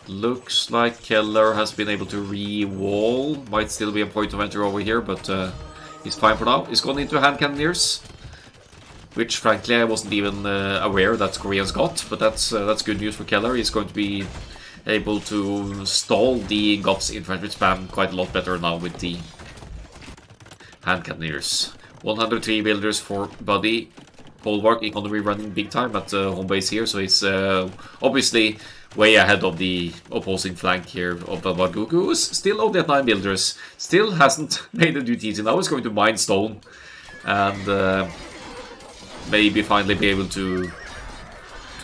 Looks like Keller has been able to re-wall. Might still be a point of entry over here, but he's fine for now. He's gone into hand cannoneers, which frankly I wasn't even aware that Koreans got, but that's good news for Keller. He's going to be able to stall the Goths infantry spam quite a lot better now with the hand cannoneers. 103 builders for Buddy. Polvark economy running big time at home base here, so he's obviously way ahead of the opposing flank here of Margugu, who's still only at 9 builders. Still hasn't made the duties, and now he's going to mine stone and maybe finally be able to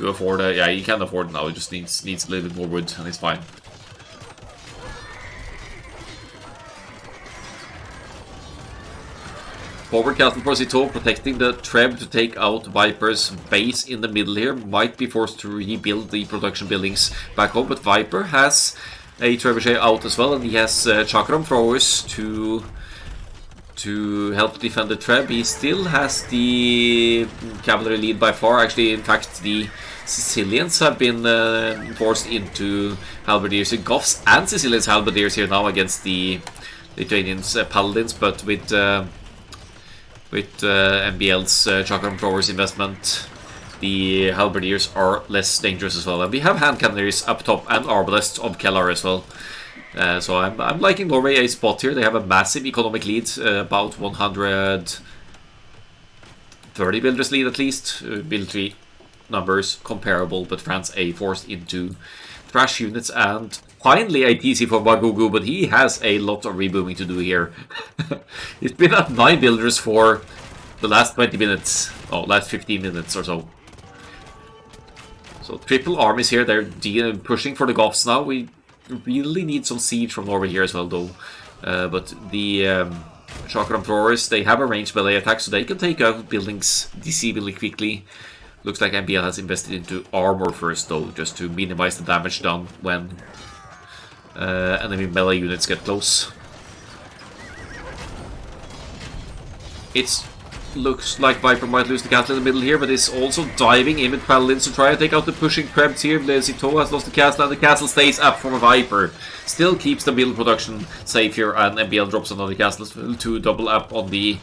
afford a... Yeah, he can afford it now, he just needs a little bit more wood and it's fine. Forward castle for Citeaux, protecting the Treb to take out Viper's base in the middle here. Might be forced to rebuild the production buildings back home, but Viper has a trebuchet out as well, and he has Chakram throwers to help defend the Treb. He still has the cavalry lead by far. Actually, in fact, the Sicilians have been forced into halberdiers. Goths and Sicilians halberdiers here now against the Lithuanians paladins, but with MBL's Chakram Throwers investment, the halberdiers are less dangerous as well. And we have hand cannoners up top and arbalists of Kellar as well. So I'm liking Norway a spot here. They have a massive economic lead, about 130 builders lead at least. Military numbers comparable, but France A forced into trash units, and finally a TC for Bagugu, but he has a lot of rebooming to do here. He's been at 9 builders for the last 20 minutes, last 15 minutes or so. So triple armies here, they're pushing for the Goths now. We really need some siege from Norway here as well though. But the Chakram Throwers, they have a ranged melee attack, so they can take out buildings deceivingly quickly. Looks like MBL has invested into armor first though, just to minimize the damage done when enemy melee units get close. It looks like Viper might lose the castle in the middle here, but it's also diving in with paladins to try and take out the pushing Krebs here. Citeaux has lost the castle, and the castle stays up for Viper. Still keeps the middle production safe here, and MBL drops another castle to double up on the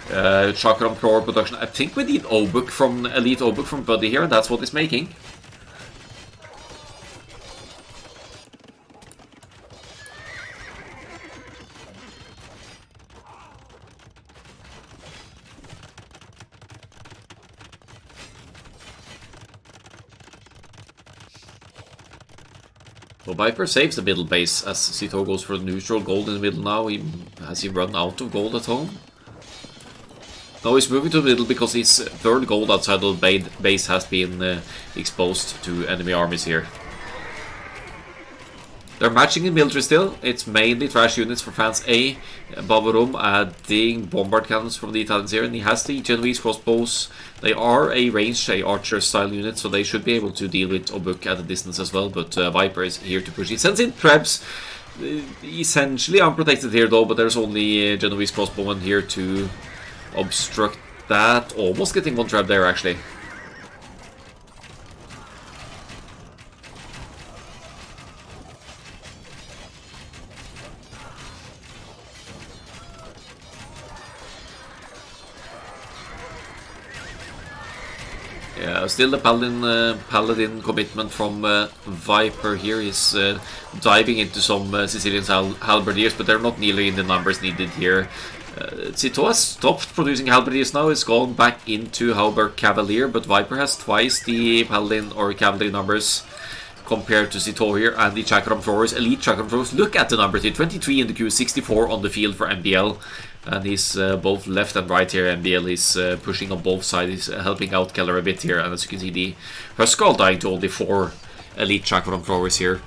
Chakram Thrower production. I think we need Obuk from Elite Obuk from Buddy here, and that's what it's making. Well, Viper saves the middle base as Citeaux goes for neutral gold in the middle now. Has he run out of gold at home? No, he's moving to the middle because his third gold outside of the base has been exposed to enemy armies here. They're matching in military still. It's mainly trash units for France A. Bavarum adding bombard cannons from the Italians here, and he has the Genoese crossbows. They are a ranged archer style unit, so they should be able to deal with Obuk at a distance as well, but Viper is here to push. He sends in Trebs, essentially unprotected here though, but there's only Genoese crossbowmen here to obstruct that. Almost getting one trap there actually. Yeah, still the paladin commitment from Viper here is diving into some Sicilian halberdiers, but they're not nearly in the numbers needed here. Citeaux has stopped producing halberdiers now, it's gone back into halberd cavalier, but Viper has twice the paladin or cavalry numbers compared to Citeaux here, and the Chakram Throwers, elite Chakram Throwers. Look at the numbers here, 23 in the queue, 64 on the field for MBL. And he's both left and right here. MBL is pushing on both sides. He's helping out Keller a bit here. And as you can see, the Huskal dying to only 4 elite Chakram Throwers here.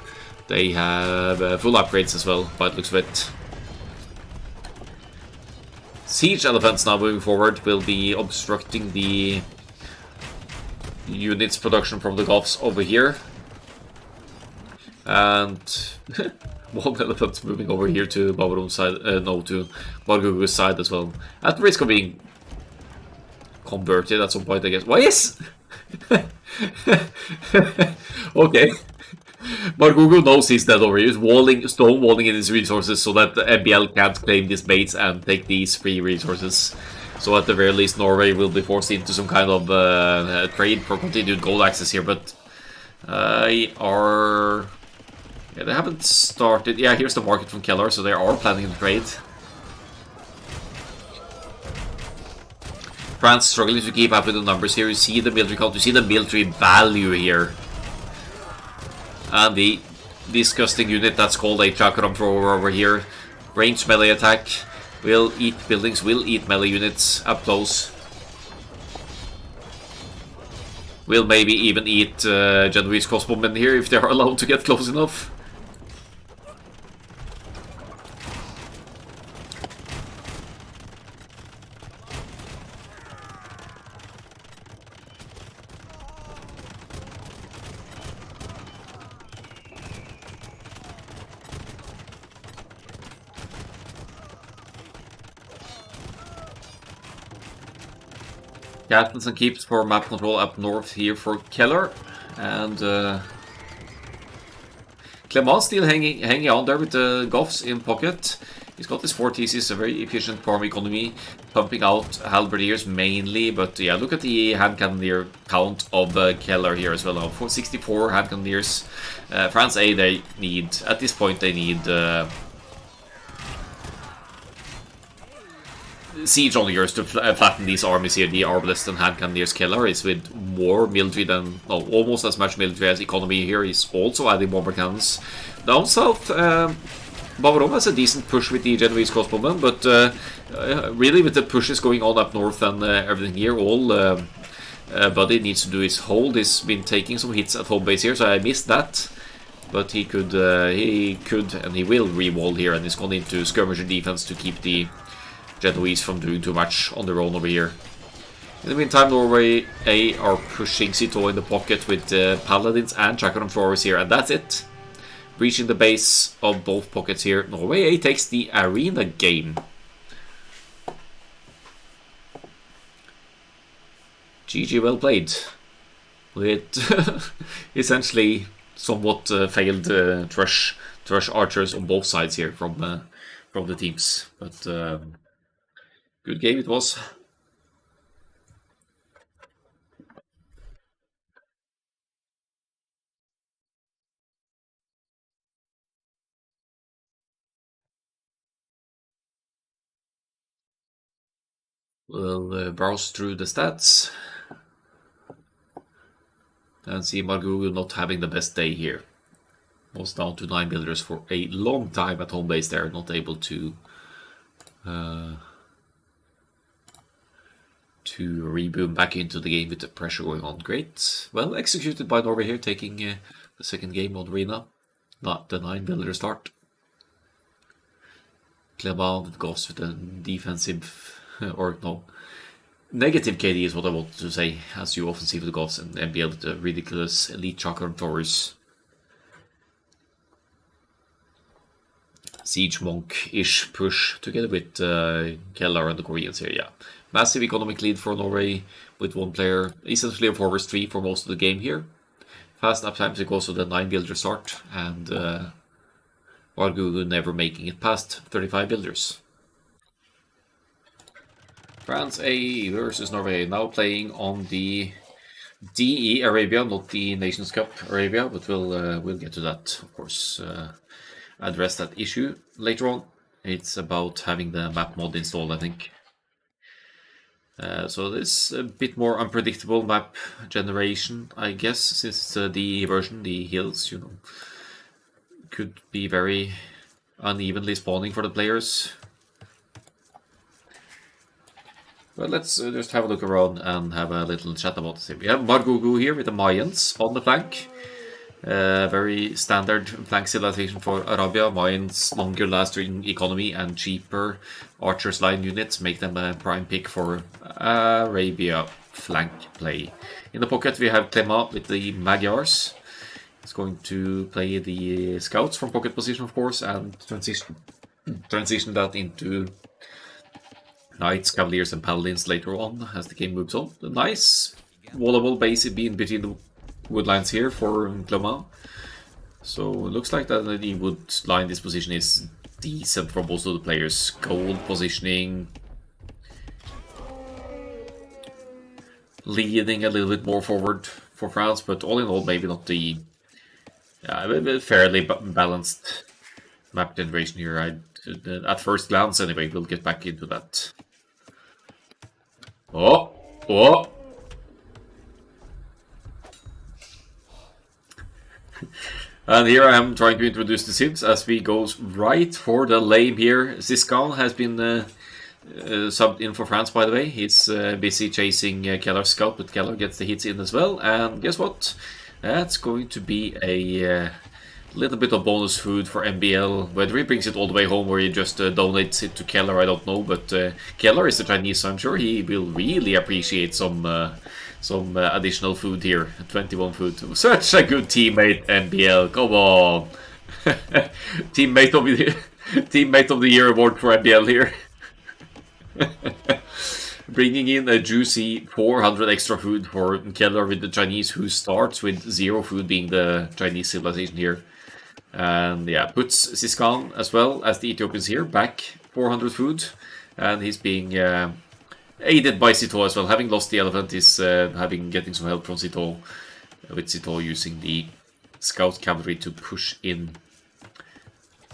They have full upgrades as well, by the looks of it. Siege elephants now moving forward will be obstructing the units production from the Goths over here. And one elephant moving over here to Bavarum's side, to Bagugu's side as well. At the risk of being converted at some point, I guess. Why is? Okay. Bagugu knows he's dead over here. He's stonewalling in his resources so that the MBL can't claim these baits and take these free resources. So at the very least, Norway will be forced into some kind of trade for continued gold access here, but yeah, they haven't started. Yeah, here's the market from Keller, so they are planning the trade. France struggling to keep up with the numbers here. You see the military count, you see the military value here. And the disgusting unit that's called a Chakram Thrower over here. Ranged melee attack. Will eat buildings, will eat melee units up close. Will maybe even eat Genoese crossbowmen here if they are allowed to get close enough. Castles and keeps for map control up north here for Keller. And Clement still hanging on there with the Goths in pocket. He's got his 4 TCs, a very efficient farm economy, pumping out halberdiers mainly. But yeah, look at the hand cannoneer count of Keller here as well now. 64 hand cannoneers. France A, they need, at this point, they need siege onlookers to flatten these armies here. The arbalest and hand cannoneers Keller is with more military than, no, almost as much military as economy here. He's also adding bomber cannons. Down south, Bavarom has a decent push with the Genoese crossbowmen, but really with the pushes going on up north and everything here, all Buddy needs to do is hold. He's been taking some hits at home base here, so I missed that. But he could, and he will re-wall here, and he's gone into skirmisher defense to keep the Genoese from doing too much on their own over here. In the meantime, Norway A are pushing Citeaux in the pocket with Paladins and Tracker and Flores here, and that's it. Breaching the base of both pockets here. Norway A takes the arena game. GG, well played. With essentially somewhat failed Thrush archers on both sides here from the teams. But good game it was. We'll browse through the stats and see Margugu not having the best day here. Was down to 9 builders for a long time at home base there, not able to reboom back into the game with the pressure going on. Great. Well executed by Norway here, taking the second game on arena. Not the 9 builder start. Clement with Goss with a defensive, or no, negative KD is what I wanted to say, as you often see with the Goths and NBL with the ridiculous elite chakra and Taurus. Siege Monk-ish push together with Keller and the Koreans here, yeah. Massive economic lead for Norway with 1 player, essentially a forward 3 for most of the game here. Fast uptime because of the 9 builder start, and Margugu never making it past 35 builders. France A versus Norway, now playing on the DE Arabia, not the Nations Cup Arabia, but we'll get to that, of course. Address that issue later on. It's about having the map mod installed, I think. So this a bit more unpredictable map generation, I guess, since the version, the hills, you know, could be very unevenly spawning for the players. Well, let's just have a look around and have a little chat about this. We have Margugu here with the Mayans on the flank. Very standard flank civilization for Arabia. Mayans, longer lasting economy and cheaper archers line units make them a prime pick for Arabia flank play. In the pocket we have Clement with the Magyars. He's going to play the scouts from pocket position, of course, and transition that into Knights, Cavaliers and Paladins later on as the game moves on. A nice wallable base being between the woodlines here for Clement. So it looks like that the wood line disposition is decent for most of the players. Gold positioning, leading a little bit more forward for France, but all in all maybe not the fairly balanced map generation here. At first glance anyway, we'll get back into that. Oh! And here I am trying to introduce the Sims as we go right for the lame here. Ziskan has been subbed in for France, by the way. He's busy chasing Keller's scout, but Keller gets the hits in as well. And guess what? That's going to be a little bit of bonus food for MBL. Whether he brings it all the way home or he just donates it to Keller, I don't know. But Keller is a Chinese, so I'm sure he will really appreciate some additional food here. 21 food. Such a good teammate, MBL. Come on. Teammate of the year award for MBL here. bringing in a juicy 400 extra food for Keller with the Chinese, who starts with 0 food, being the Chinese civilization here. And yeah, puts Siskan as well as the Ethiopians here back 400 food. And he's being aided by Sito as well. Having lost the elephant, is getting some help from Sito, with Sito using the scout cavalry to push in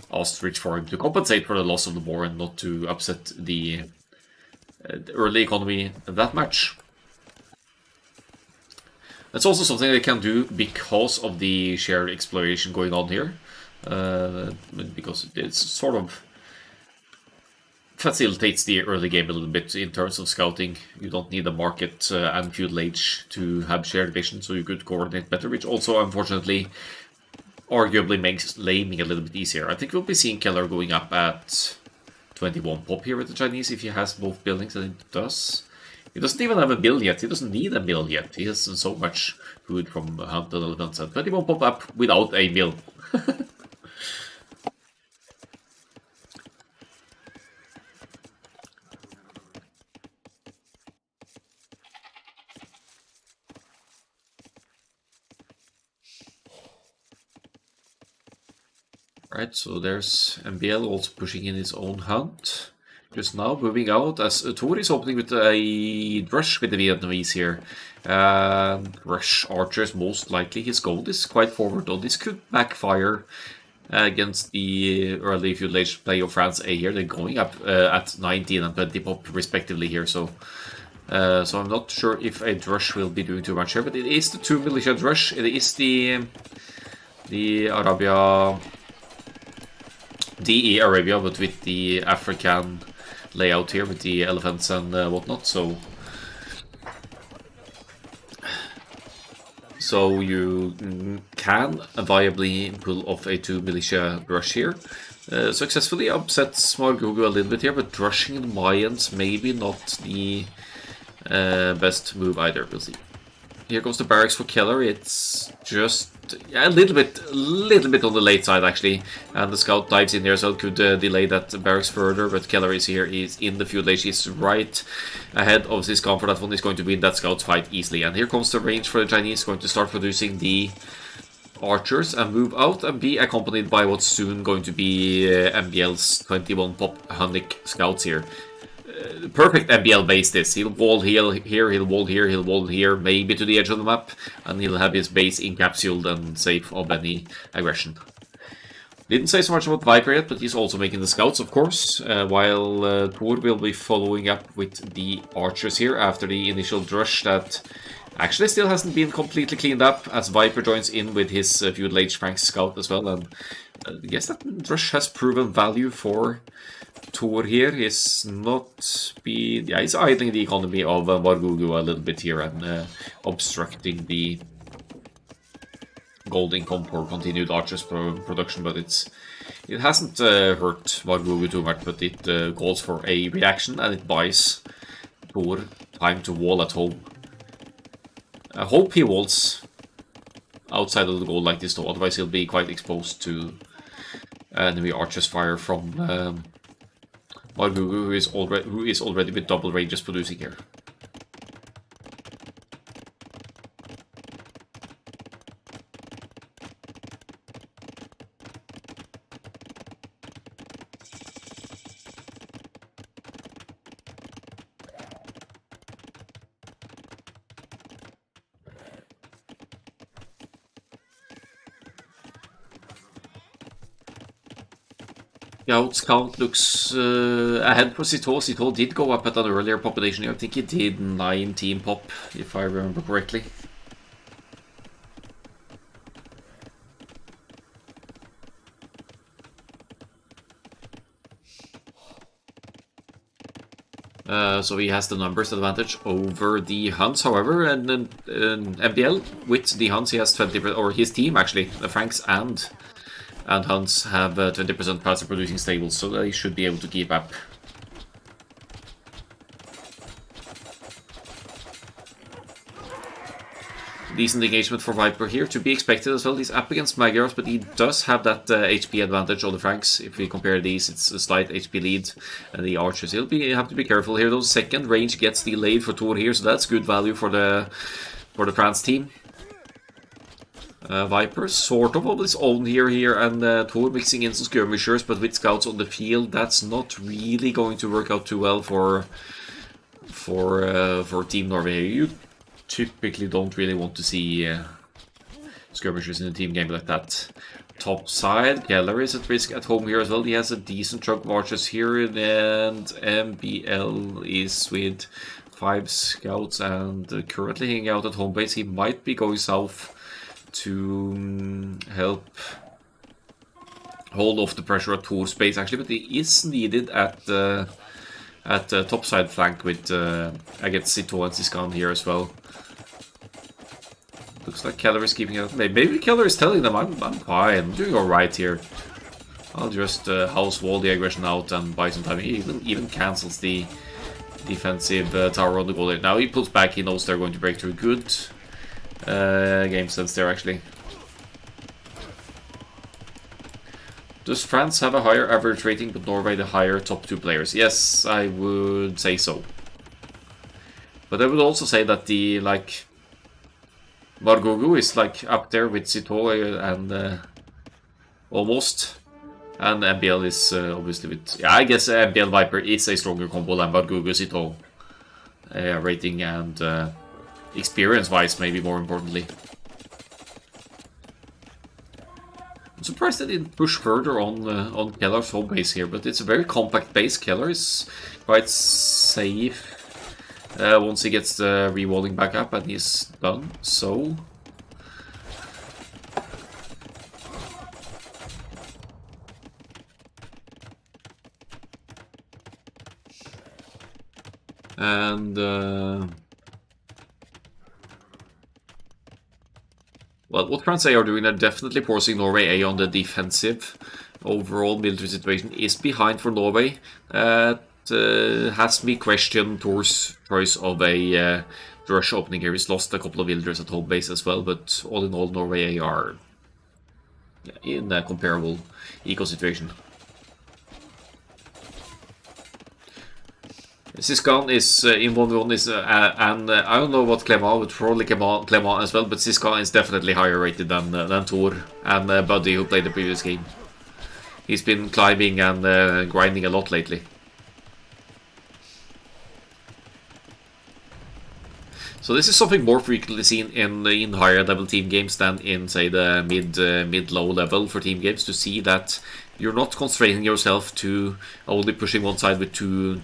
Ostrich for him to compensate for the loss of the boar and not to upset the early economy that much. That's also something they can do because of the shared exploration going on here. Because it's sort of facilitates the early game a little bit in terms of scouting. You don't need a market and feudal age to have shared vision, so you could coordinate better, which also unfortunately arguably makes laming a little bit easier. I think we'll be seeing Keller going up at 21 pop here with the Chinese if he has both buildings, and it does. He doesn't even have a mill yet. He doesn't need a mill yet. He has so much food from Hunt and Elephants, and 21 pop up without a mill. Right, so there's MBL also pushing in his own hunt. Just now moving out as Thor is opening with a rush with the Vietnamese here. Rush archers, most likely. His gold is quite forward, though this could backfire against the early feudal age play of France A here. They're going up at 19 and 20 pop respectively here, so I'm not sure if a rush will be doing too much here, but it is the 2 militia rush. It is the Arabia... DE Arabia, but with the African layout here with the elephants and whatnot. So you can viably pull off a 2 militia rush here. Successfully upsets Margugu a little bit here, but rushing the Mayans maybe not the best move either. We'll see. Here goes the barracks for Keller. It's just a little bit on the late side actually, and the scout dives in there, so it could delay that barracks further. But Keller is here. He's in the feudal age. He's right ahead of Siskan for that one. He's going to win that scout fight easily. And here comes the range for the Chinese, going to start producing the archers and move out and be accompanied by what's soon going to be MBL's 21 pop Hunnic scouts here. Perfect MBL base this. He'll wall here, he'll wall here, he'll wall here, maybe to the edge of the map, and he'll have his base encapsulated and safe of any aggression. Didn't say so much about Viper yet, but he's also making the scouts, of course, while Thor will be following up with the archers here after the initial rush that actually still hasn't been completely cleaned up, as Viper joins in with his feudal age Frank scout as well, and I guess that rush has proven value for Thor here. He's not been... yeah, he's idling the economy of Margugu a little bit here and obstructing the gold income for continued archers production, but it hasn't hurt Margugu too much, but it calls for a reaction and it buys Thor time to wall at home. I hope he walls outside of the gold like this though, otherwise he'll be quite exposed to enemy archers fire from Margugu, who is already with double ranges producing here. Scout's count looks ahead for Sito. Sito did go up at an earlier population here. I think he did 19 pop, if I remember correctly. So he has the numbers advantage over the Huns, however, and MBL with the Huns he has 20%, or his team actually, the Franks and Huns have 20% passive producing stables, so they should be able to keep up. Decent engagement for Viper here, to be expected as well. He's up against Magyars, but he does have that HP advantage on the Franks. If we compare these, it's a slight HP lead. And the archers, he'll have to be careful here. Though second range gets delayed for Thor here, so that's good value for the France team. Viper sort of on his own here, and Thor mixing in some skirmishers, but with scouts on the field, that's not really going to work out too well for Team Norway. You typically don't really want to see skirmishers in a team game like that. Top side, Keller is at risk at home here as well. He has a decent chunk of archers here, and MBL is with 5 scouts and currently hanging out at home base. He might be going south to help hold off the pressure at Thor's base actually, but he is needed at the top side flank with against Sito and Siskan here as well. Looks like Keller is keeping it. Maybe Keller is telling them, I'm fine, I'm doing alright here. I'll just house wall the aggression out and buy some time. He even cancels the defensive tower on the goal. Now he pulls back, he knows they're going to break through. Good game sense there actually. Does France have a higher average rating but Norway the higher top 2 players? Yes, I would say so. But I would also say that the Margogo is up there with Sito and almost. And MBL is obviously with... Yeah, I guess MBL Viper is a stronger combo than Margogo Sito. Rating and experience-wise, maybe more importantly. I'm surprised they didn't push further on Keller's home base here, but it's a very compact base. Keller is quite safe. Once he gets the rewalling back up and he's done, so... And... well, what France A are doing, they're definitely forcing Norway A on the defensive. Overall military situation is behind for Norway. Has to be questioned Thor's choice of a rush opening here. He's lost a couple of villagers at home base as well, but all in all, Norway A are in a comparable eco situation. Siskan is in 1v1 and I don't know what Clément, but probably Clément as well, but Siskan is definitely higher rated than Thor and Buddy, who played the previous game. He's been climbing and grinding a lot lately. So this is something more frequently seen in higher level team games than in, say, the mid-low level for team games, to see that you're not constraining yourself to only pushing one side with two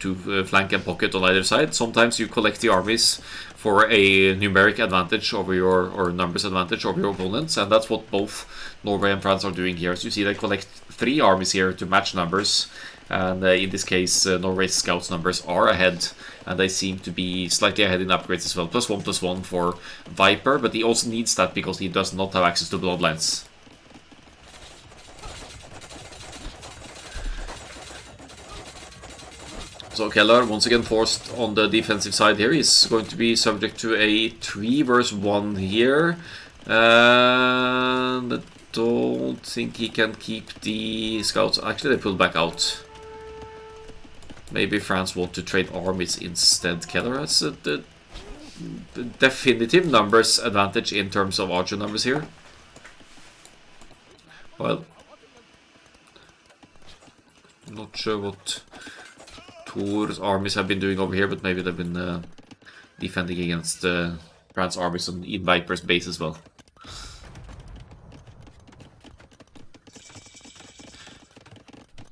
flank and pocket on either side. Sometimes you collect the armies for a numeric advantage over or numbers advantage over your opponents, and that's what both Norway and France are doing here. So you see they collect 3 armies here to match numbers, and in this case Norway's scouts numbers are ahead, and they seem to be slightly ahead in upgrades as well. +1/+1 for Viper, but he also needs that because he does not have access to Bloodlines. So Keller, once again forced on the defensive side here, is going to be subject to a 3 versus 1 here. And I don't think he can keep the scouts. Actually, they pulled back out. Maybe France want to trade armies instead. Keller has the definitive numbers advantage in terms of archer numbers here. Well, not sure what Thor's armies have been doing over here, but maybe they've been defending against France armies in Viper's base as well.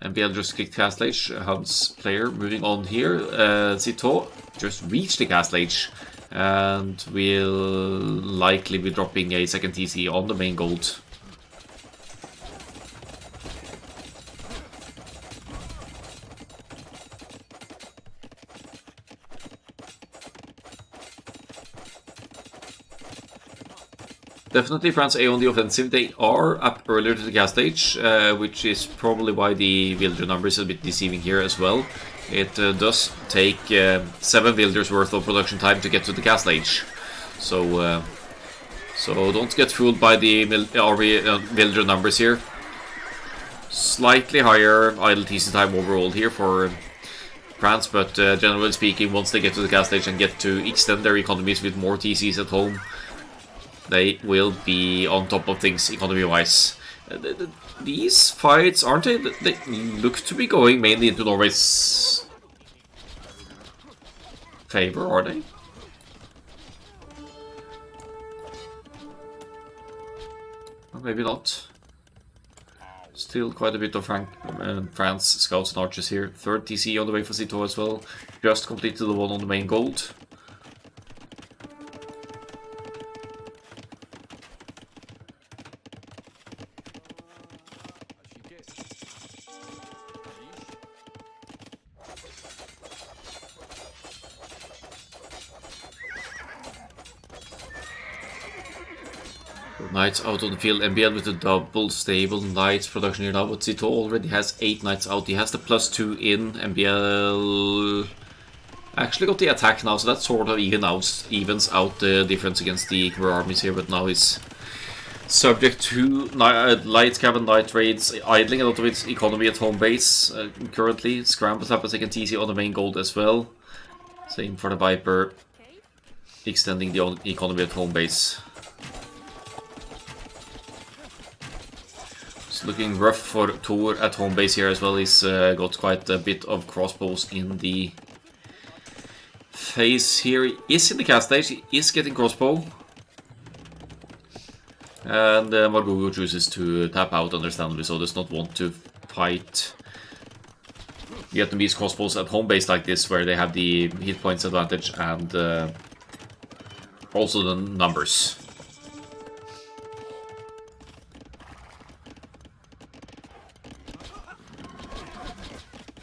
MBL just kicked Castle Age. Hans player moving on here. Sito just reached the Castle Age and will likely be dropping a second TC on the main gold. Definitely France A on the offensive. They are up earlier to the gas stage, which is probably why the villager number is a bit deceiving here as well. It does take 7 villagers worth of production time to get to the gas stage. So So don't get fooled by the army villager numbers here. Slightly higher idle TC time overall here for France, but generally speaking, once they get to the gas station and get to extend their economies with more TCs at home, they will be on top of things economy-wise. These fights, aren't they? They look to be going mainly into Norway's favor, are they? Or maybe not. Still quite a bit of France scouts and archers here. Third TC on the way for Cito as well. Just completed the one on the main gold. Knights out on the field. MBL with a double stable Knights production here now, but Zito already has 8 Knights out. He has the +2 in. MBL actually got the attack now, so that sort of evens out the difference against the Khmer armies here, but now he's subject to light cabin night raids, idling a lot of its economy at home base currently. Scrambles up a second TC on the main gold as well. Same for the Viper, extending the economy at home base. Looking rough for Thor at home base here as well. He's got quite a bit of crossbows in the face here. He is in the cast stage, he is getting crossbow. And Margogo chooses to tap out, understandably so, does not want to fight Vietnamese crossbows at home base like this, where they have the hit points advantage and also the numbers.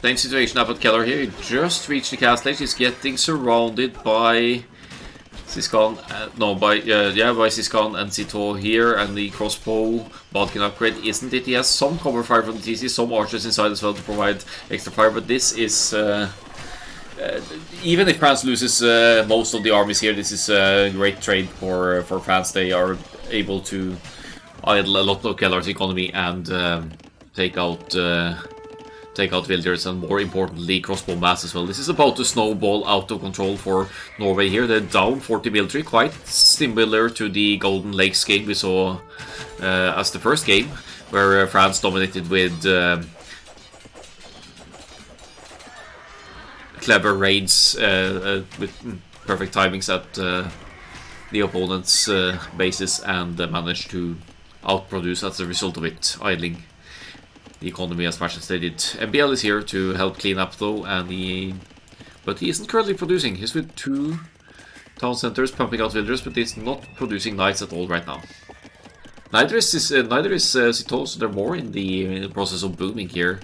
Same situation up at Keller here. He just reached the cast stage. He's getting surrounded by Siskan. By Siskan and Zito here, and the crossbow Balkan upgrade, isn't it? He has some cover fire from the TC, some archers inside as well to provide extra fire. But this is even if France loses most of the armies here, this is a great trade for France. They are able to idle a lot of Keller's economy and take out villagers, and more importantly crossbow mass as well. This is about to snowball out of control for Norway here. They're down 40 military, quite similar to the Golden Lakes game we saw as the first game, where France dominated with clever raids with perfect timings at the opponent's bases, and managed to outproduce as a result of it, idling the economy as much as they did. MBL is here to help clean up though, but he isn't currently producing. He's with 2 town centers pumping out villagers, but he's not producing knights at all right now. Neither is Cito, so they're more in the process of booming here,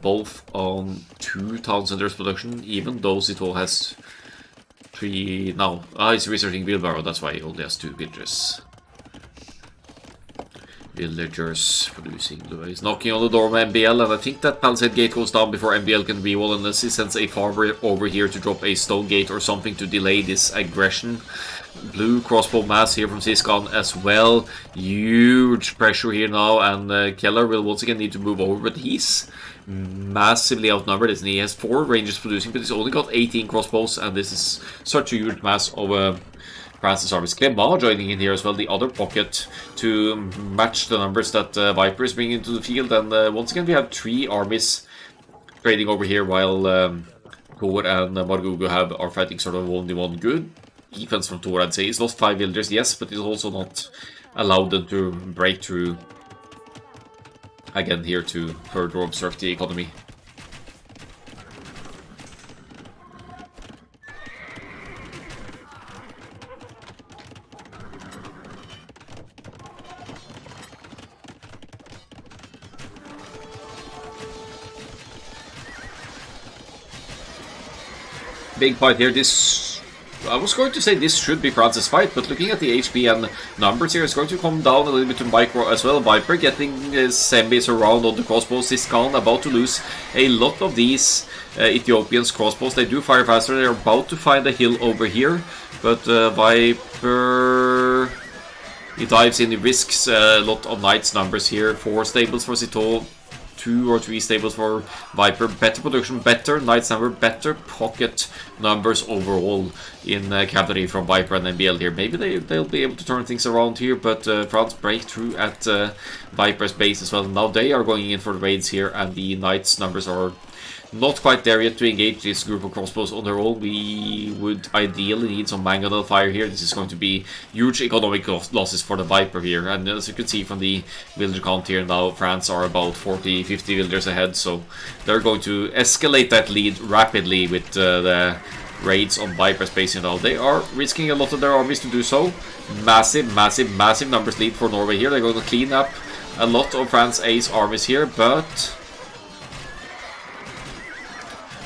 both on 2 town centers production, even though Cito has 3 now. He's researching wheelbarrow, that's why he only has 2 villagers. Villagers producing. He's knocking on the door of MBL, and I think that palisade gate goes down before MBL can re-wall, unless he sends a farmer over here to drop a stone gate or something to delay this aggression. Blue crossbow mass here from Siskan as well. Huge pressure here now, and Keller will once again need to move over, but he's massively outnumbered, isn't he? He has 4 rangers producing, but he's only got 18 crossbows, and this is such a huge mass of France's armies. Clément joining in here as well, the other pocket, to match the numbers that Viper is bringing into the field. And once again we have 3 armies trading over here, while Thor and Margogo are fighting sort of 1v1. Good defense from Thor, I'd say. He's lost 5 villagers, yes, but he's also not allowed them to break through again here to further obstruct the economy. Big fight here. I was going to say this should be France's fight, but looking at the HP and numbers here, it's going to come down a little bit to micro as well. Viper getting semis around on the crossbows. Siskan about to lose a lot of these Ethiopians' crossbows. They do fire faster. They're about to find a hill over here, but Viper He dives in, he risks a lot of Knights numbers here. 4 stables for Citeaux, 2 or 3 stables for Viper. Better production, better Knights number, better pocket numbers overall in cavalry from Viper and NBL here. Maybe they'll be able to turn things around here, but France break through at Viper's base as well. Now they are going in for the raids here, and the Knights numbers are not quite there yet to engage this group of crossbows on their own. We would ideally need some mangonel fire here. This is going to be huge economic losses for the Viper here. And as you can see from the villager count here now, France are about 40-50 villagers ahead. So they're going to escalate that lead rapidly with the raids on Viper space. You know, they are risking a lot of their armies to do so. Massive, massive, massive numbers lead for Norway here. They're going to clean up a lot of France A's armies here, but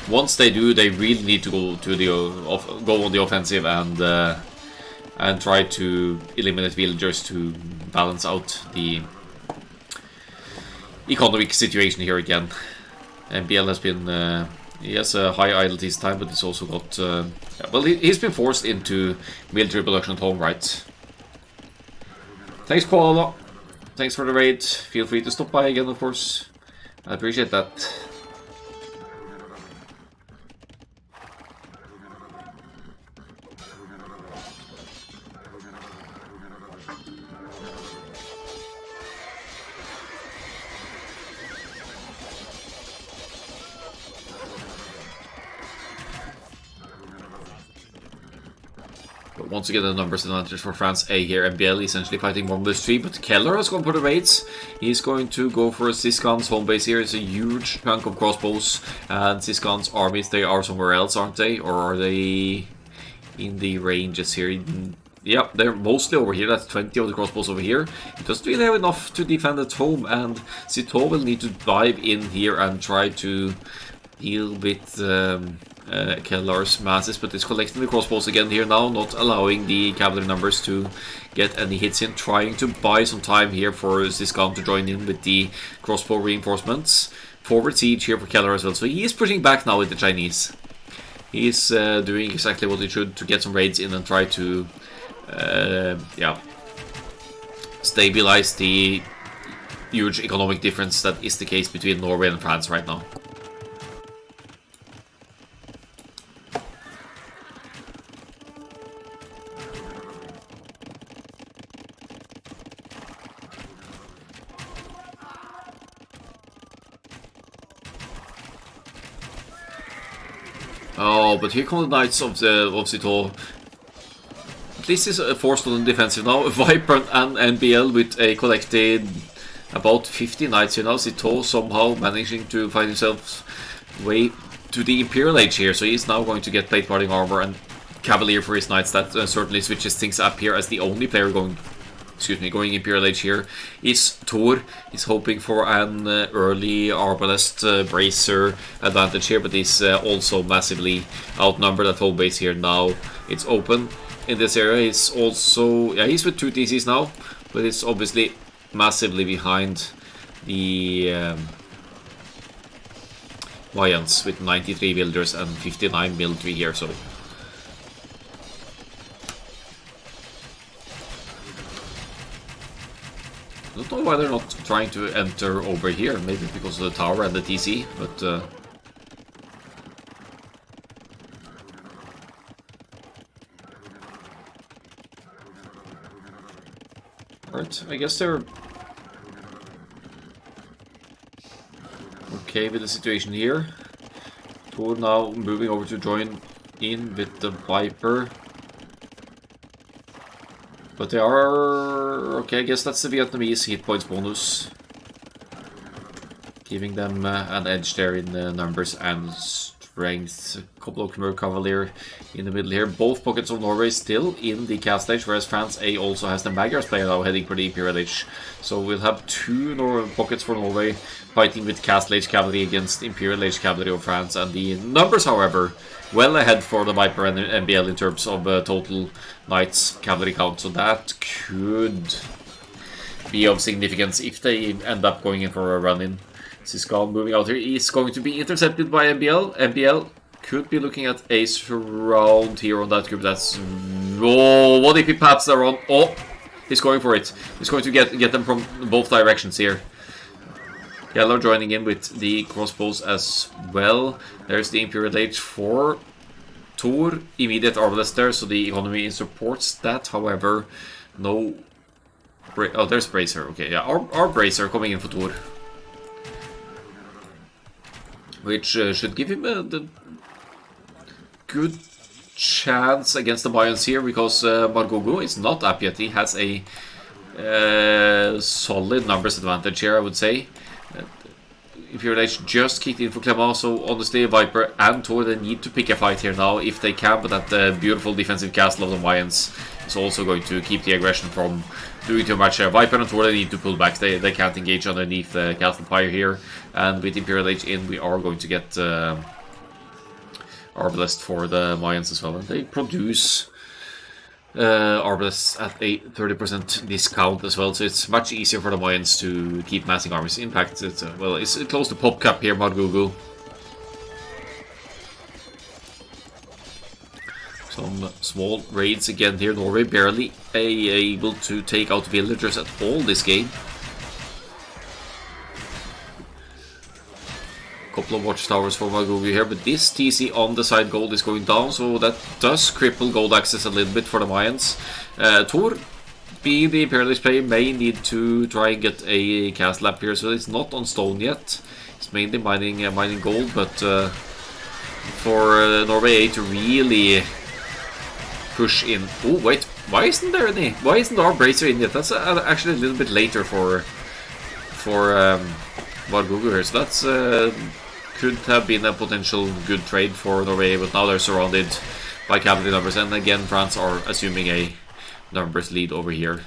once they do, they really need to go to the go on the offensive and try to eliminate villagers to balance out the economic situation here again. MBL has been he has a high idle this time, but he's also got well, he's been forced into military production at home, right? Thanks, Koala. Thanks for the raid. Feel free to stop by again, of course. I appreciate that. But once again, the numbers advantage for France A here. MBL essentially fighting 1 vs 3, but Keller has gone for the raids. He's going to go for Siskan's home base here. It's a huge chunk of crossbows, and Siskan's armies, they are somewhere else, aren't they? Or are they in the ranges here? Yeah, they're mostly over here. That's 20 of the crossbows over here. It doesn't really have enough to defend at home, and Citeaux will need to dive in here and try to deal with Kellar's masses, but it's collecting the crossbows again here now, not allowing the cavalry numbers to get any hits in, trying to buy some time here for Siskan to join in with the crossbow reinforcements. Forward siege here for Kellar as well, so he is pushing back now with the Chinese. He's doing exactly what he should to get some raids in and try to yeah, stabilize the huge economic difference that is the case between Norway and France right now. Oh, but here come the Knights of Citeaux. At least he's forced on the defensive now. Viper and NBL with a collected about 50 Knights here now. Citeaux somehow managing to find himself way to the Imperial Age here. So he's now going to get plate guarding armor and Cavalier for his Knights. That certainly switches things up here as the only player going Imperial Age here is Thor. He's hoping for an early Arbalest Bracer advantage here, but he's also massively outnumbered at home base here now. It's open in this area. He's also, yeah, he's with 2 TCs now, but it's obviously massively behind the Mayans with 93 villagers and 59 military here, so I don't know why they're not trying to enter over here. Maybe because of the tower and the TC, but alright, I guess they're okay with the situation here. Thor now moving over to join in with the Viper. But they are okay, I guess that's the Vietnamese hit points bonus, giving them an edge there in the numbers and strength. A couple of Khmer Cavalier in the middle here. Both pockets of Norway still in the cast age, whereas France A also has the Magyars player now heading for the Imperial Age. So we'll have 2 pockets for Norway fighting with cast age cavalry against Imperial Age cavalry of France, and the numbers, however, well ahead for the Viper and the NBL in terms of total Knights cavalry count, so that could be of significance if they end up going in for a run-in. Siskan moving out here is going to be intercepted by NBL. NBL could be looking at a surround here on that group. That's... oh, what if he paps there on? Oh, He's going for it. He's going to get them from both directions here. Yellow joining in with the crossbows as well. There's the Imperial Age for Thor. Immediate arbalest there, so the economy supports that. However, no... Oh, there's Bracer. Okay, yeah, our Bracer coming in for Thor. Which should give him the good chance against the Mayans here, because Margogo is not up yet. He has a solid numbers advantage here, I would say. Imperial Age just kicked in for Clement, so honestly, Viper and Thor, they need to pick a fight here now if they can, but that beautiful defensive castle of the Mayans is also going to keep the aggression from doing too much. Viper and Thor, they need to pull back. They can't engage underneath the castle fire here, and with Imperial Age in, we are going to get Arbalest for the Mayans as well, and they produce Arbalists at a 30% discount as well, so it's much easier for the Mayans to keep massing armies. In fact, it's well, it's close to Pop Cup here, Margugu. Some small raids again here. Norway barely able to take out villagers at all this game. Couple of watchtowers for Margugu here, but this TC on the side gold is going down, so that does cripple gold access a little bit for the Mayans. Thor, being the Imperialist player, may need to try and get a castle up here, so it's not on stone yet. It's mainly mining gold, but for Norway A to really push in... Oh wait, why isn't there any? Why isn't our Bracer in yet? That's actually a little bit later for Margugu here, so that's could have been a potential good trade for Norway, but now they're surrounded by cavalry numbers, and again France are assuming a numbers lead over here.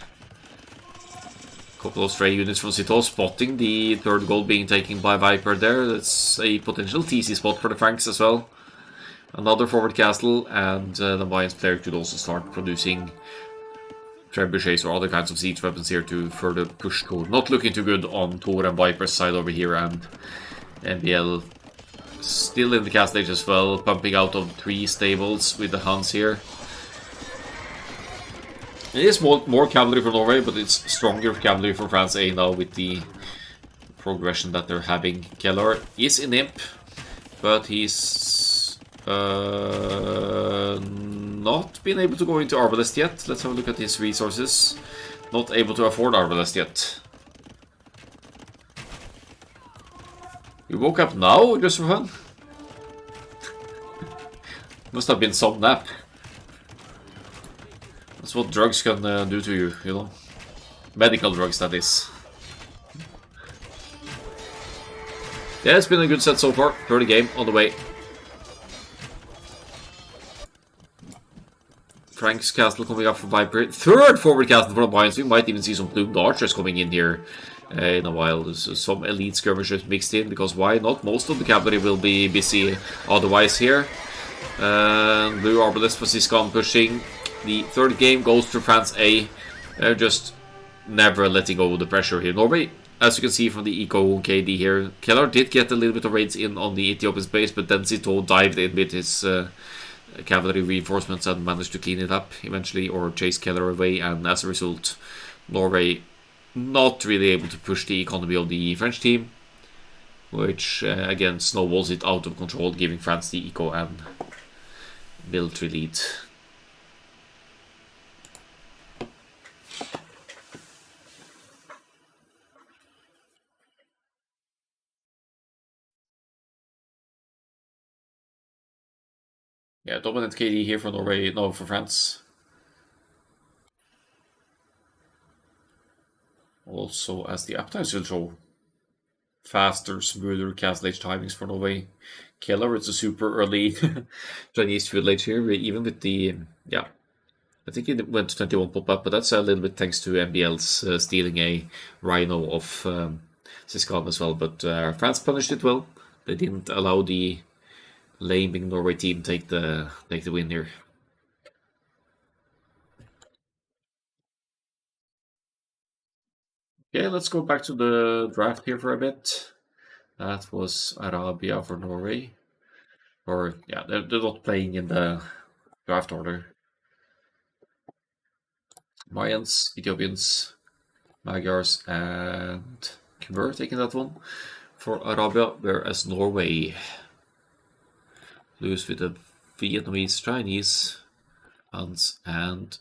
Couple of stray units from Citeaux spotting the third gold being taken by Viper there. That's a potential TC spot for the Franks as well. Another forward castle, and the Mayans player could also start producing trebuchets or other kinds of siege weapons here to further push Thor. Not looking too good on Thor and Viper's side over here, and NBL still in the castle age as well, pumping out of 3 stables with the Huns here. It is more cavalry for Norway, but it's stronger cavalry for France A now with the progression that they're having. Keller is in Imp, but he's not been able to go into Arbalest yet. Let's have a look at his resources. Not able to afford Arbalest yet. You woke up now, just for fun? Must have been some nap. That's what drugs can do to you, you know? Medical drugs, that is. Yeah, it's been a good set so far. 30 game on the way. Frank's castle coming up for Viper. Third forward castle for the Mayans. We might even see some plumed archers coming in here in a while. There's some elite skirmishers mixed in, because why not? Most of the cavalry will be busy otherwise here. Blue Arbalest for Siskan pushing. The third game goes to France A. They're just never letting go of the pressure here. Norway, as you can see from the Eco KD here, Keller did get a little bit of raids in on the Ethiopian space, but then Citeaux dived in with his cavalry reinforcements and managed to clean it up eventually, or chase Keller away, and as a result, Norway not really able to push the economy of the French team, which again snowballs it out of control, giving France the eco and military lead. Yeah, dominant KD here for Norway, no, for France. Also, as the uptimes will show, faster, smoother castle age timings for Norway. Keller, it's a super early Chinese feudal age here, even with the, yeah, I think it went to 21 pop-up, but that's a little bit thanks to MBL's stealing a Rhino of Siskan as well, but France punished it well. They didn't allow the laming Norway team take the win here. Okay, let's go back to the draft here for a bit. That was Arabia for Norway. Or, yeah, they're not playing in the draft order. Mayans, Ethiopians, Magyars, and Khmer taking that one for Arabia, whereas Norway lose with the Vietnamese, Chinese, Huns, and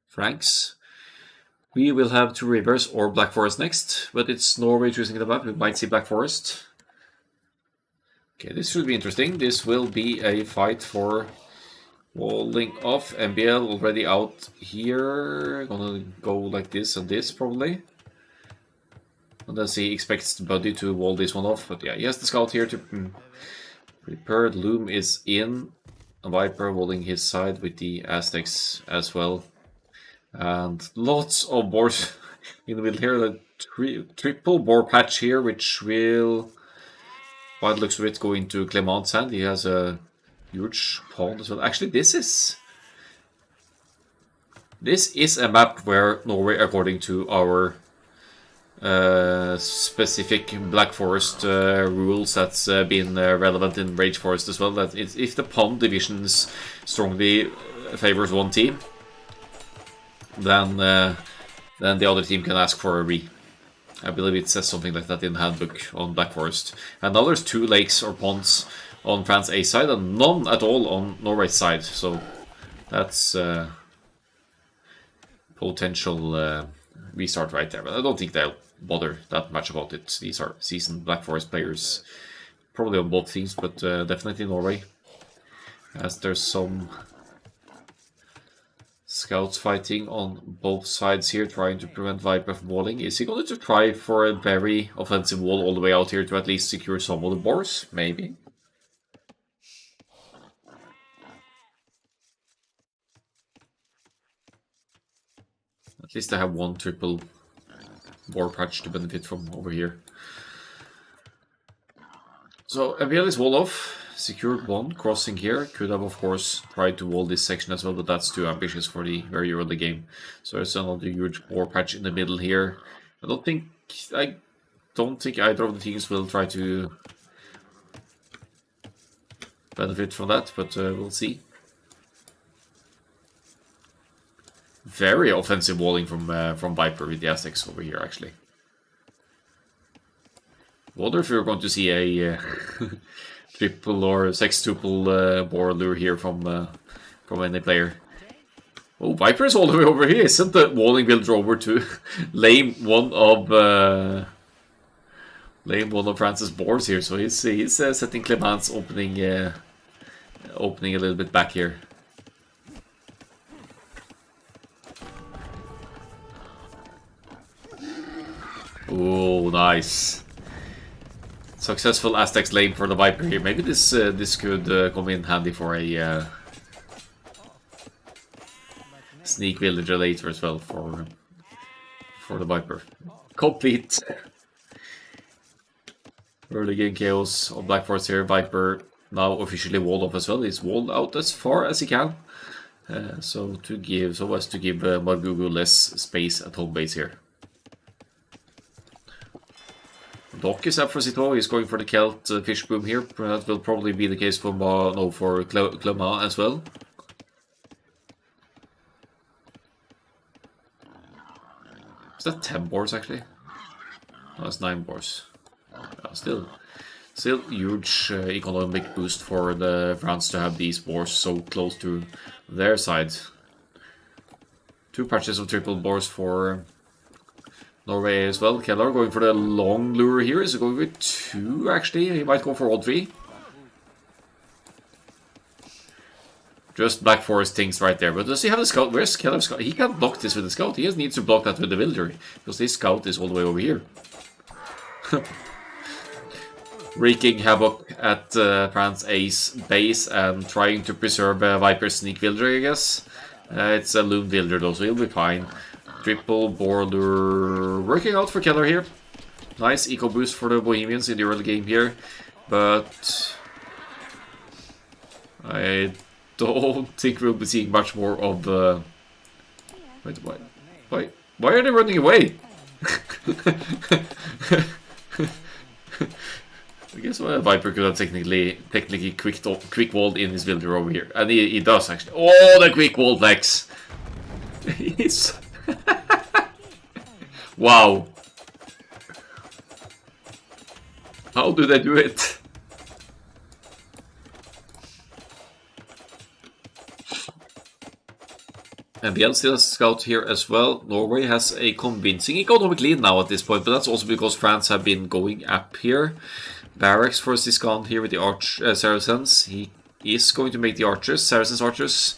Franks. We will have two rivers or Black Forest next, but it's Norway choosing the map. We might see Black Forest. Okay, this should be interesting. This will be a fight for walling off. MBL already out here. Gonna go like this and this probably. Unless he expects Buddy to wall this one off. But yeah, he has the scout here to prepare. Loom is in. A Viper holding his side with the Aztecs as well. And lots of boars in the middle here. The triple boar patch here, which will, by the looks of it, go into Clement's hand. He has a huge pond as well. Actually, this is a map where Norway, according to our specific Black Forest rules that's been relevant in Rage Forest as well, that if the pond divisions strongly favors one team, then the other team can ask for a re. I believe it says something like that in the handbook on Black Forest. And now there's 2 lakes or ponds on France A side and none at all on Norway's side. So that's potential restart right there. But I don't think they'll bother that much about it. These are seasoned Black Forest players, probably on both teams, but definitely Norway, as there's some scouts fighting on both sides here, trying to prevent Viper from walling. Is he going to try for a very offensive wall all the way out here to at least secure some of the boars? Maybe. At least I have one triple boar patch to benefit from over here. So MBL is wall off. Secured one, crossing here. Could have, of course, tried to wall this section as well, but that's too ambitious for the very early game. So there's another huge boar patch in the middle here. I don't think either of the teams will try to benefit from that, but we'll see. Very offensive walling from Viper with the Aztecs over here, actually. Wonder if we're going to see a triple or sextuple boar lure here from any player. Oh, Viper is all the way over here. Isn't the walling builder over to lame one of France's boars here? So he's setting Clement's opening a little bit back here. Oh, nice. Successful Aztecs lane for the Viper here. Maybe this could come in handy for a sneak villager later as well for the Viper. Complete early game chaos on Black Forest here. Viper now officially walled off as well. He's walled out as far as he can, so as to give Margugu less space at home base here. Doc is up for Cito. He's going for the Celt fish boom here. That will probably be the case for Clement as well. Is that 10 boars actually? No, that's 9 boars. Yeah, still huge economic boost for the France to have these boars so close to their side. 2 patches of triple boars for Norway as well. Keller going for the long lure here. Is he going with 2 actually? He might go for all 3. Just Black Forest things right there. But does he have the scout? Where's Keller's scout? He can't block this with the scout. He just needs to block that with the villager. Because this scout is all the way over here. Wreaking havoc at France A's base and trying to preserve Viper's sneak villager, I guess. It's a loom villager though, so he'll be fine. Triple boar lure working out for Keller here. Nice eco boost for the Bohemians in the early game here. But I don't think we'll be seeing much more of why are they running away? I guess Viper could have technically quick walled in his villager over here. And he does actually. Oh, the quick wall flex! Wow. How do they do it? And Biel still has a scout here as well. Norway has a convincing economic lead now at this point, but that's also because France have been going up here. Barracks for Siskan here with the Saracens. He is going to make the archers. Saracens archers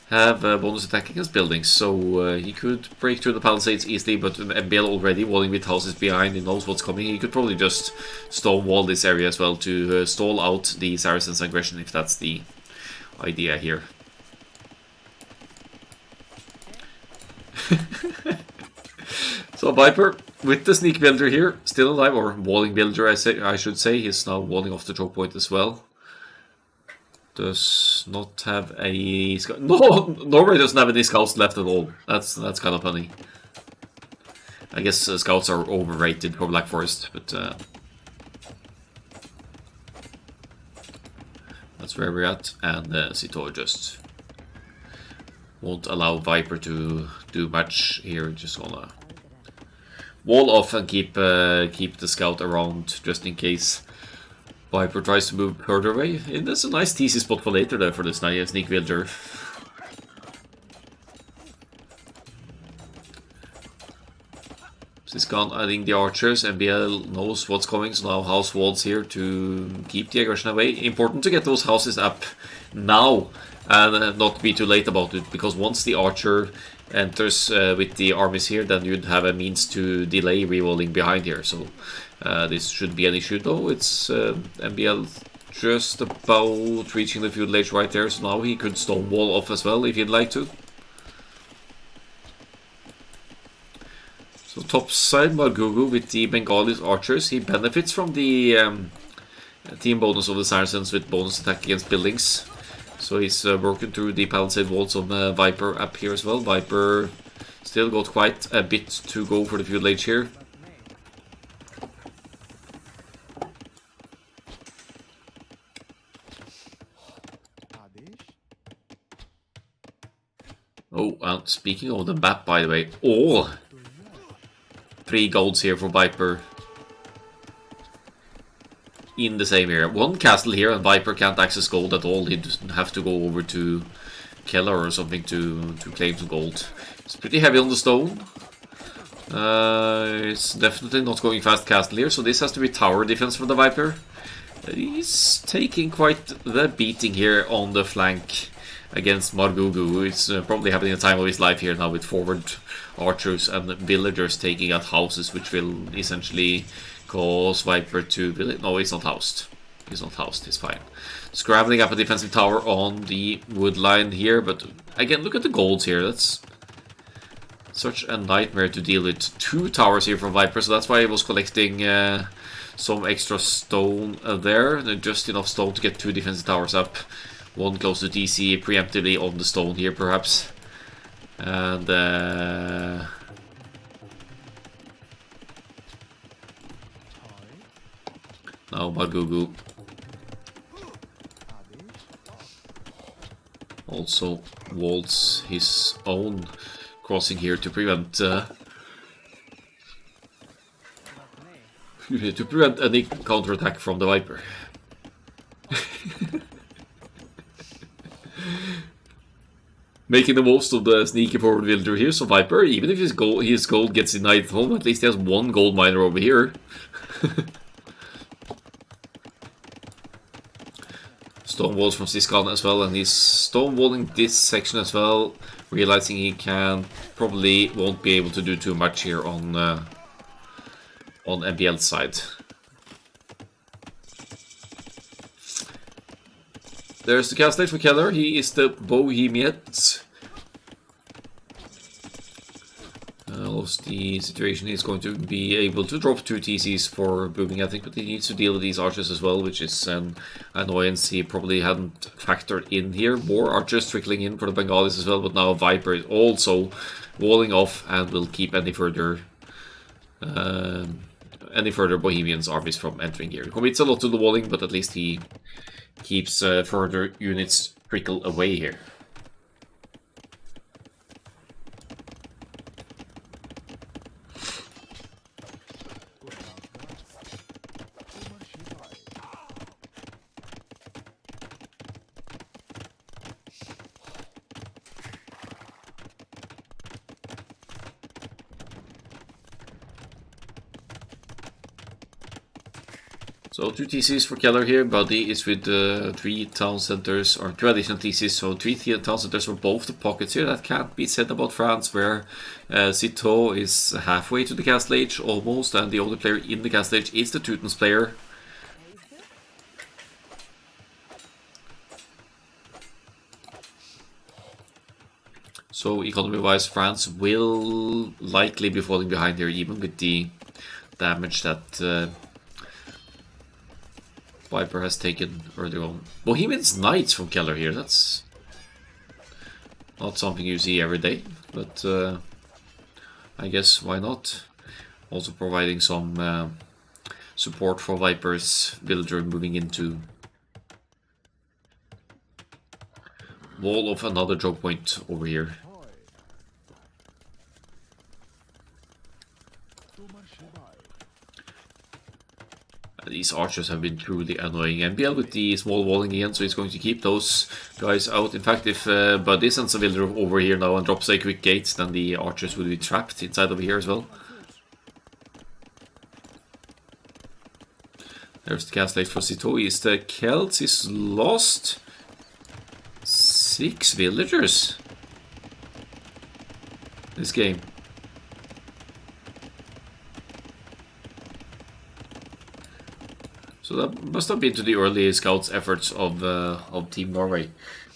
have bonus attack against buildings, so he could break through the palisades easily, but MBL already walling with houses behind, he knows what's coming. He could probably just stonewall this area as well to stall out the Saracens' aggression, if that's the idea here. So Viper with the sneak builder here, still alive, or walling builder I should say. He's now walling off the choke point as well. Does not have a scout. No, Norway doesn't have any scouts left at all. That's kind of funny. I guess scouts are overrated for Black Forest, but that's where we're at. And Sito just won't allow Viper to do much here. Just gonna wall off and keep the scout around just in case Viper tries to move further away. And that's a nice TC spot for later there for this sneak builder. She's gone adding the archers. MBL knows what's coming, so now house walls here to keep the aggression away. Important to get those houses up now and not be too late about it, because once the archer enters with the armies here, then you'd have a means to delay rewalling behind here. So this shouldn't be an issue, though. It's MBL just about reaching the feudal age right there, so now he could stonewall off as well if he'd like to. So top side, Margugu with the Bengalis archers. He benefits from the team bonus of the Saracens with bonus attack against buildings. So he's broken through the palisade walls of Viper up here as well. Viper still got quite a bit to go for the feudal age here. Oh, and speaking of the map, by the way, 3 golds here for Viper in the same area. 1 castle here, and Viper can't access gold at all. He'd have to go over to Keller or something to claim some gold. It's pretty heavy on the stone. It's definitely not going fast castle here, so this has to be tower defense for the Viper. He's taking quite the beating here on the flank against Margugu. He's probably having a time of his life here now with forward archers and villagers taking out houses, which will essentially cause Viper to... No, he's not housed. He's not housed, he's fine. Scrambling up a defensive tower on the wood line here, but again, look at the golds here. That's such a nightmare to deal with. 2 towers here from Viper, so that's why he was collecting some extra stone there. Just enough stone to get 2 defensive towers up. 1 close to DC, preemptively on the stone here, perhaps. And now Margugu also walls his own crossing here to prevent any counterattack from the Viper. Making the most of the sneaky forward villager here, so Viper, even if his gold gets denied home, at least he has 1 gold miner over here. Stonewalls from Siskan as well, and he's stonewalling this section as well, realizing he probably won't be able to do too much here on MBL's side. There's the castle for Keller. He is the Bohemiat. The situation is going to be able to drop 2 TCs for booming, I think, but he needs to deal with these archers as well, which is an annoyance he probably hadn't factored in here. More archers trickling in for the Bengalis as well, but now Viper is also walling off and will keep any further Bohemians armies from entering here. He commits a lot to the walling, but at least he keeps further units trickle away here. So 2 TCs for Keller here. Buddy is with 3 town centers, or 2 additional TCs, so 3 town centers for both the pockets here. That can't be said about France, where Citeaux is halfway to the Castle Age, almost, and the only player in the Castle Age is the Teutons player. So economy-wise, France will likely be falling behind here, even with the damage that Viper has taken earlier on. Bohemian's Knights from Keller here. That's not something you see every day, but I guess why not? Also providing some support for Viper's villager moving into wall of another drop point over here. These archers have been truly annoying. MBL with the small walling again, so he's going to keep those guys out. In fact, if Buddy sends a villager over here now and drops a quick gate, then the archers will be trapped inside over here as well. There's the castle age for Citeaux. Is the Celts is lost? 6 villagers this game. So that must have been to the early scouts efforts of Team Norway.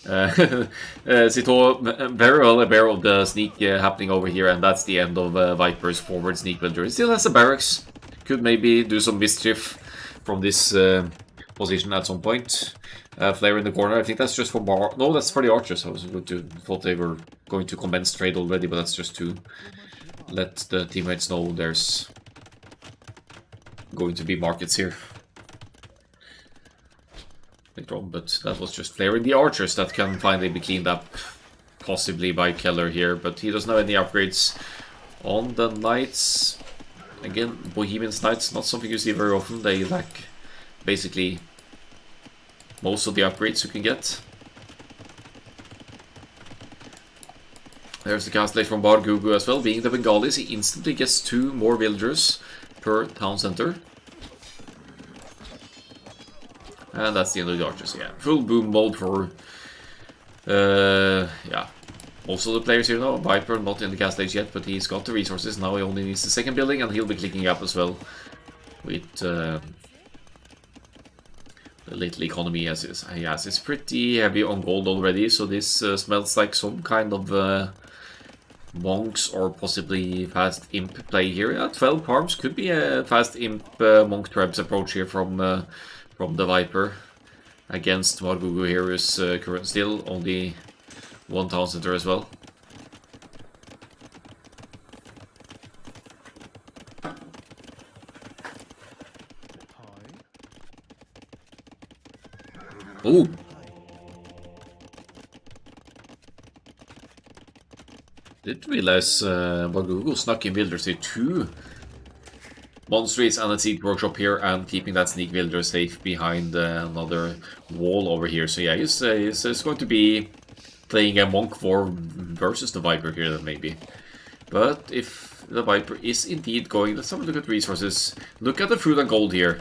Citeaux very well aware of the sneak happening over here, and that's the end of Viper's forward sneak builder. He still has a barracks. Could maybe do some mischief from this position at some point. Flare in the corner. I think that's just for no, that's for the archers. I was going to thought they were going to commence trade already, but that's just to let the teammates know there's going to be markets here later on. But that was just flaring the archers that can finally be cleaned up, possibly by Keller here. But he doesn't have any upgrades on the knights. Again, Bohemian's Knights, not something you see very often. They lack basically most of the upgrades you can get. There's the castle from Bargugu as well. Being the Bengalis, he instantly gets 2 more villagers per town center. And that's the end of the archers, yeah. Full boom mode for, yeah, most of the players here now. Viper not in the castle age yet, but he's got the resources. Now he only needs the second building, and he'll be clicking up as well with the little economy as he has. It's pretty heavy on gold already, so this smells like some kind of monks or possibly fast imp play here. Yeah, 12 farms could be a fast imp monk tribes approach here from the Viper against Bargugu here, is current still only 1 town center as well. Oh! Didn't realize Bargugu snuck in builders here. 2 monsters and a siege workshop here, and keeping that sneak villager safe behind another wall over here. So yeah, he's going to be playing a monk war versus the Viper here then maybe. But if the Viper is indeed going, let's have a look at resources. Look at the food and gold here.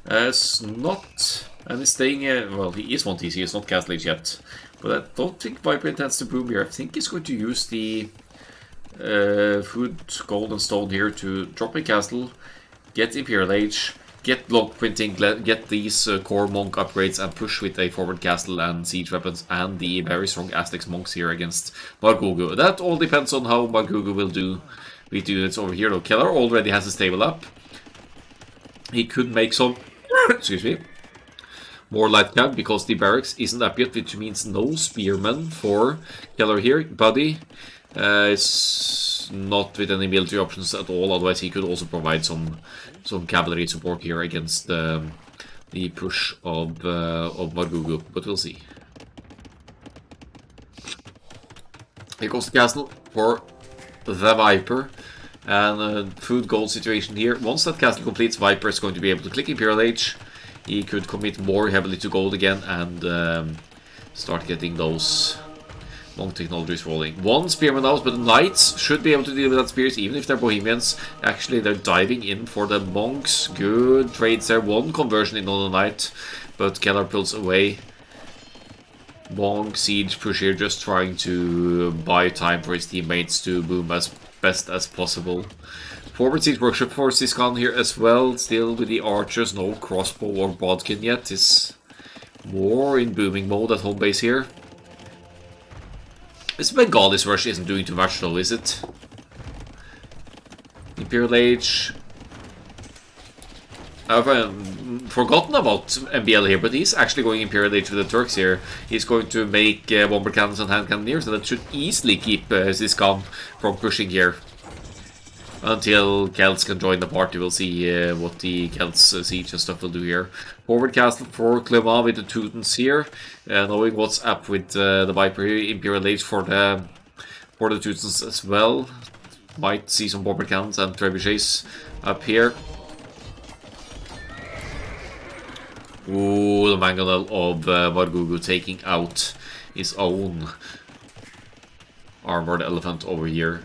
It's not, and he's staying, well, he is 1 TC, it's not castle age yet. But I don't think Viper intends to boom here. I think he's going to use the food, gold and stone here to drop a castle, get Imperial Age, get block printing, get these core monk upgrades, and push with a forward castle and siege weapons and the very strong Aztecs monks here against Bargugu. That all depends on how Bargugu will do with units over here though. Keller already has a stable up. He could make some excuse me, more light cab because the barracks isn't up yet, which means no spearmen for Keller here. Buddy is not with any military options at all, otherwise he could also provide some cavalry support here against the push of Bargugu, but we'll see. Here goes the castle for the Viper, and food gold situation here. Once that castle completes, Viper is going to be able to click Imperial Age. He could commit more heavily to gold again and start getting those Monk technology is rolling. One spearman out, but the knights should be able to deal with that spears, even if they're bohemians. Actually, they're diving in for the monks. Good trades there. One conversion in on the knight, but Keller pulls away. Monk siege push here, just trying to buy time for his teammates to boom as best as possible. Forward siege workshop force is gone here as well. Still with the archers, no crossbow or bodkin yet. Is more in booming mode at home base here. This Bengalis rush isn't doing too much though, is it? Imperial Age. I've forgotten about MBL here, but he's actually going Imperial Age with the Turks here. He's going to make bomber cannons and hand cannoneers, and that should easily keep Ziskan from pushing here. Until Celts can join the party, we'll see what the Celts siege and stuff will do here. Forward castle for Clement with the Teutons here. Knowing what's up with the Viper here, Imperial Age for the Teutons as well. Might see some bomber cannons and trebuchets up here. Ooh, the mangonel of Margugu taking out his own armored elephant over here.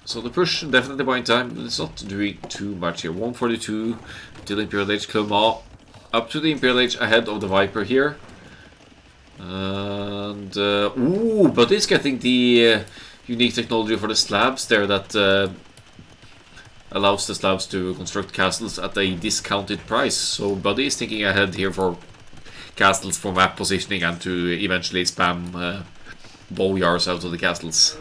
So the push definitely buying time, but it's not doing too much here. 142 till Imperial Age. Clement up to the Imperial Age ahead of the Viper here. And ooh, but he's getting the unique technology for the slabs there that allows the slabs to construct castles at a discounted price. So Buddy is thinking ahead here for castles for map positioning and to eventually spam bowyars out of the castles.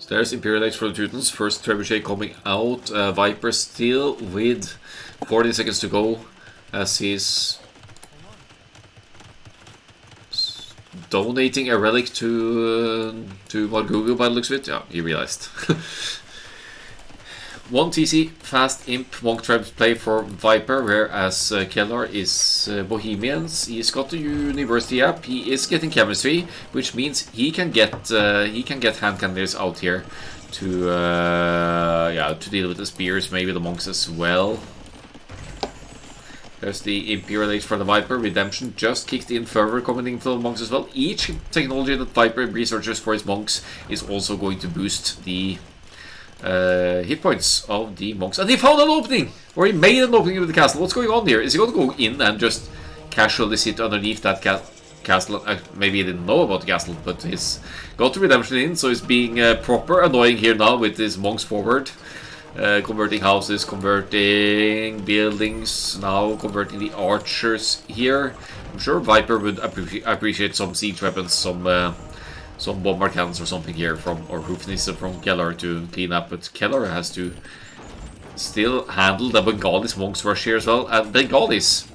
So there's Imperial Age for the Teutons. First trebuchet coming out. Viper still with 40 seconds to go as he's donating a relic to Margugu by the looks of it. Yeah, he realized. 1 TC, fast imp, monk tribes play for Viper, whereas Keller is Bohemians. He's got the university app. He is getting chemistry, which means he can get hand cannoneers out here to yeah, to deal with the spears, maybe the monks as well. There's the Imperial Age for the Viper. Redemption just kicked in further, coming in for the monks as well. Each technology that Viper researches for his monks is also going to boost the hit points of the monks. And he found an opening! Or he made an opening with the castle. What's going on here? Is he going to go in and just casually sit underneath that castle? Maybe he didn't know about the castle, but he's got the redemption in, so he's being proper annoying here now with his monks forward. Converting houses, converting buildings, now converting the archers here. I'm sure Viper would appreciate some siege weapons, some bomber cannons or something here from, or Hoofnisse from Keller to clean up, but Keller has to still handle the Bengalis monks rush here as well. And Bengalis,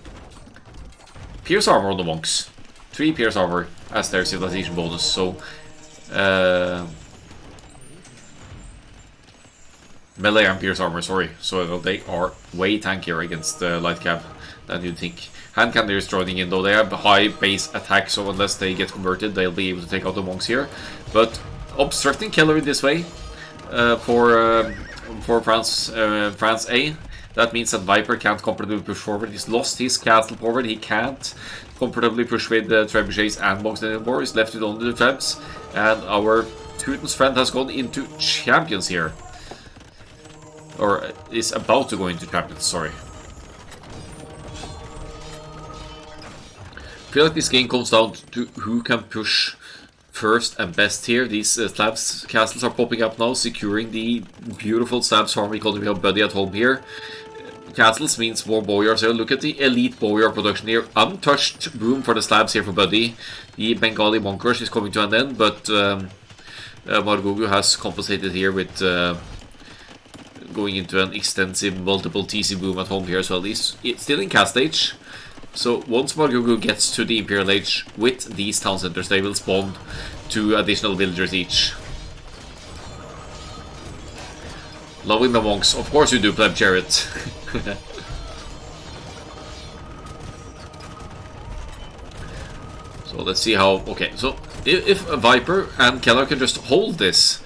pierce armor on the monks, 3 pierce armor as their civilization bonus, so melee and pierce armor, sorry. So they are way tankier against light cav than you'd think. Hand cannoneers joining in though. They have high base attack, so unless they get converted, they'll be able to take out the monks here. But obstructing Keller in this way for France A, that means that Viper can't comfortably push forward. He's lost his castle forward. He can't comfortably push with the trebuchets and monks anymore. He's left with only the trebs, and our Teuton's friend has gone into champions here. Or is about to go into champions, sorry. I feel like this game comes down to who can push first and best here. These slabs castles are popping up now, securing the beautiful slabs farm economy of Buddy at home here. Castles means more boyars here. Look at the elite boyar production here. Untouched room for the slabs here for Buddy. The Bengali monk rush is coming to an end, but Margugu has compensated here with going into an extensive multiple TC boom at home here as well. He's still in cast stage. So once Margugu gets to the Imperial Age with these town centers, they will spawn 2 additional villagers each. Loving the monks. Of course you do, pleb chariot. So let's see how... Okay, so if Viper and Keller can just hold this,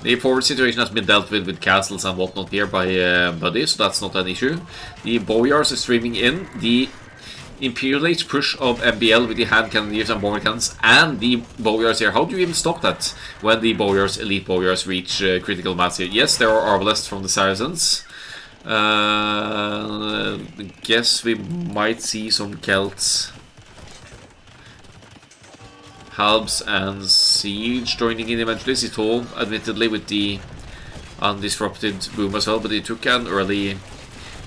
The forward situation has been dealt with castles and whatnot here by Buddy, so that's not an issue. The Boyars is streaming in. The Imperial Age push of MBL with the hand cannoneers and bomber cannons and the Boyars here. How do you even stop that when the Boyars, elite Boyars, reach critical mass here? Yes, there are arbalests from the Saracens. Guess we might see some Celts, Halbs and Siege joining in eventually. Citeaux, admittedly, with the undisrupted boom as well, but he took an early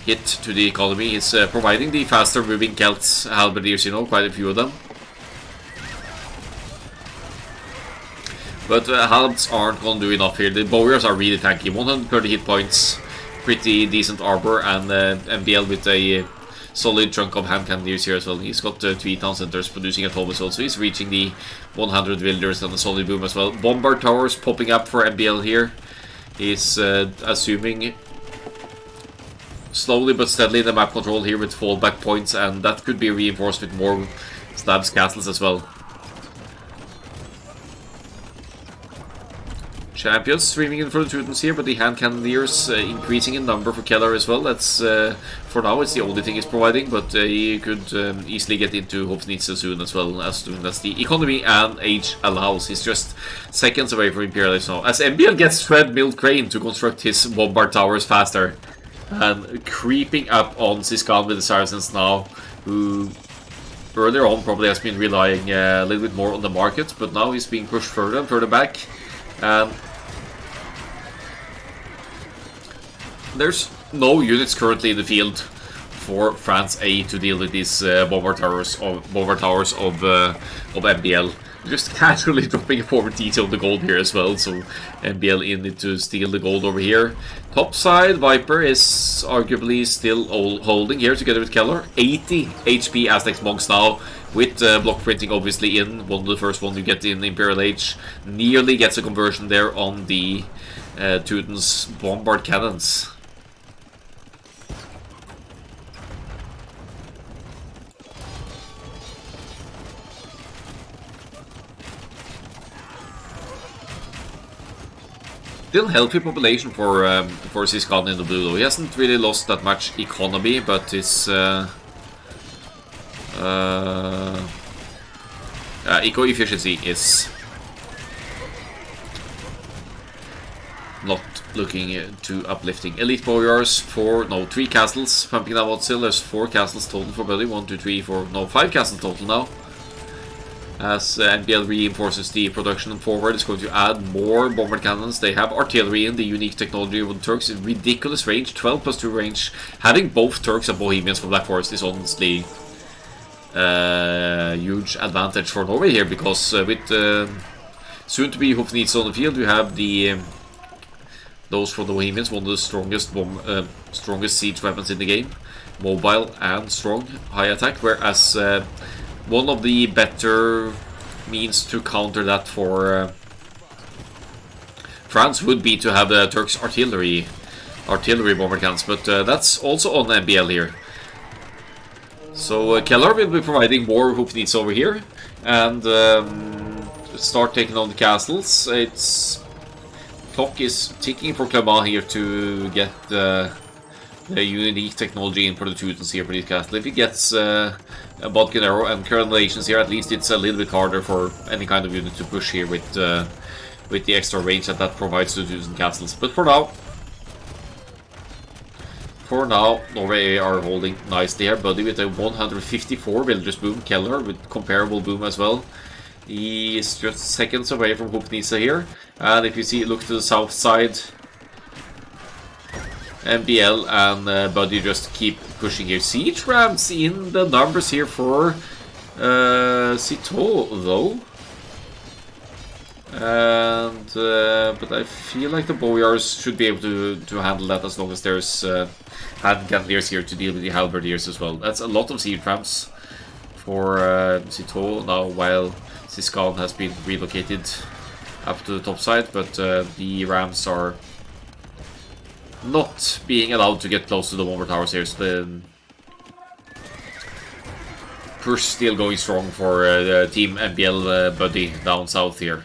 hit to the economy. He's providing the faster moving Celts, Halberdiers, you know, quite a few of them. But Halbs aren't going to do enough here. The Bowyers are really tanky. 130 hit points, pretty decent armor, and MBL with a solid chunk of hand cannoneers here as well. He's got 3 town centers producing at home as well, so he's reaching the 100 villagers and a solid boom as well. Bombard towers popping up for MBL here. He's assuming slowly but steadily the map control here with fallback points, and that could be reinforced with more stabs castles as well. Champions streaming in for the Teutons here, but the hand cannoneers increasing in number for Keller as well. That's for now it's the only thing he's providing, but he could easily get into Hofnitze soon as well, as soon as the economy and age allows. He's just seconds away from Imperialism now, as MBL gets Fred Mill Crane to construct his bombard towers faster, and creeping up on Siskan with the Saracens now, who earlier on probably has been relying a little bit more on the market, but now he's being pushed further and further back. There's no units currently in the field for France A to deal with these bombard towers of MBL. Just casually dropping a forward TT on the gold here as well, so MBL in it to steal the gold over here. Top side, Viper is arguably still holding here together with Keller. 80 HP Aztecs Monks now, with block printing obviously in. One of the first one you get in Imperial Age. Nearly gets a conversion there on the Teutons bombard cannons. Still healthy population for Siskan in the blue though. He hasn't really lost that much economy, but his eco efficiency is not looking too uplifting. Elite Boyars for 3 castles pumping that out still. There's 4 castles total for Buddy. 1, 2, 3, 4, 5 castles total now. As NBL reinforces the production forward, it's going to add more bombard cannons. They have artillery in, the unique technology of the Turks in ridiculous range, 12+2 range. Having both Turks and Bohemians from Black Forest is honestly huge advantage for Norway here, because with soon to be Hofnitze on the field, you have the those from the Bohemians, one of the strongest siege weapons in the game, mobile and strong, high attack, whereas one of the better means to counter that for France would be to have the Turks artillery bomber cannons, but that's also on MBL here. So Keller will be providing more Hofnitze over here and start taking on the castles. Clock is ticking for Clement here to get the unique technology in for the Teutons here for these castles. If he gets Bodkinero and current relations here, at least it's a little bit harder for any kind of unit to push here with the extra range that provides to Teuton castles. But for now, Norway are holding nicely here. Buddy with a 154 villagers boom, Keller with comparable boom as well. He is just seconds away from Hofnitze here, and if you look to the south side, MBL and Buddy just keep pushing here. Siege rams in the numbers here for Citeaux though. And but I feel like the Boyars should be able to handle that as long as there's hand cannoniers here to deal with the halberdiers as well. That's a lot of siege rams for Citeaux now, while Siskan has been relocated up to the top side, but the rams are not being allowed to get close to the bomber towers here, so the push still going strong for Team MBL Buddy down south here.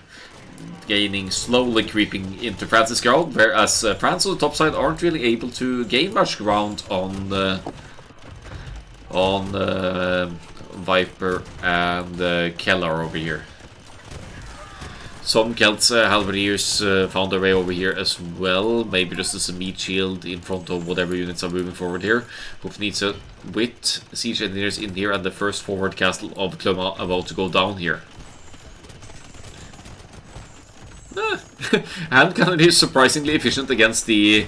gaining, slowly creeping into France's ground, whereas France on the top side aren't really able to gain much ground on Viper and Keller over here. Some Celts halberdiers found their way over here as well, maybe just as a meat shield in front of whatever units are moving forward here. Hofnitze with siege engineers in here and the first forward castle of Clermont about to go down here. Hand cannon is surprisingly efficient against the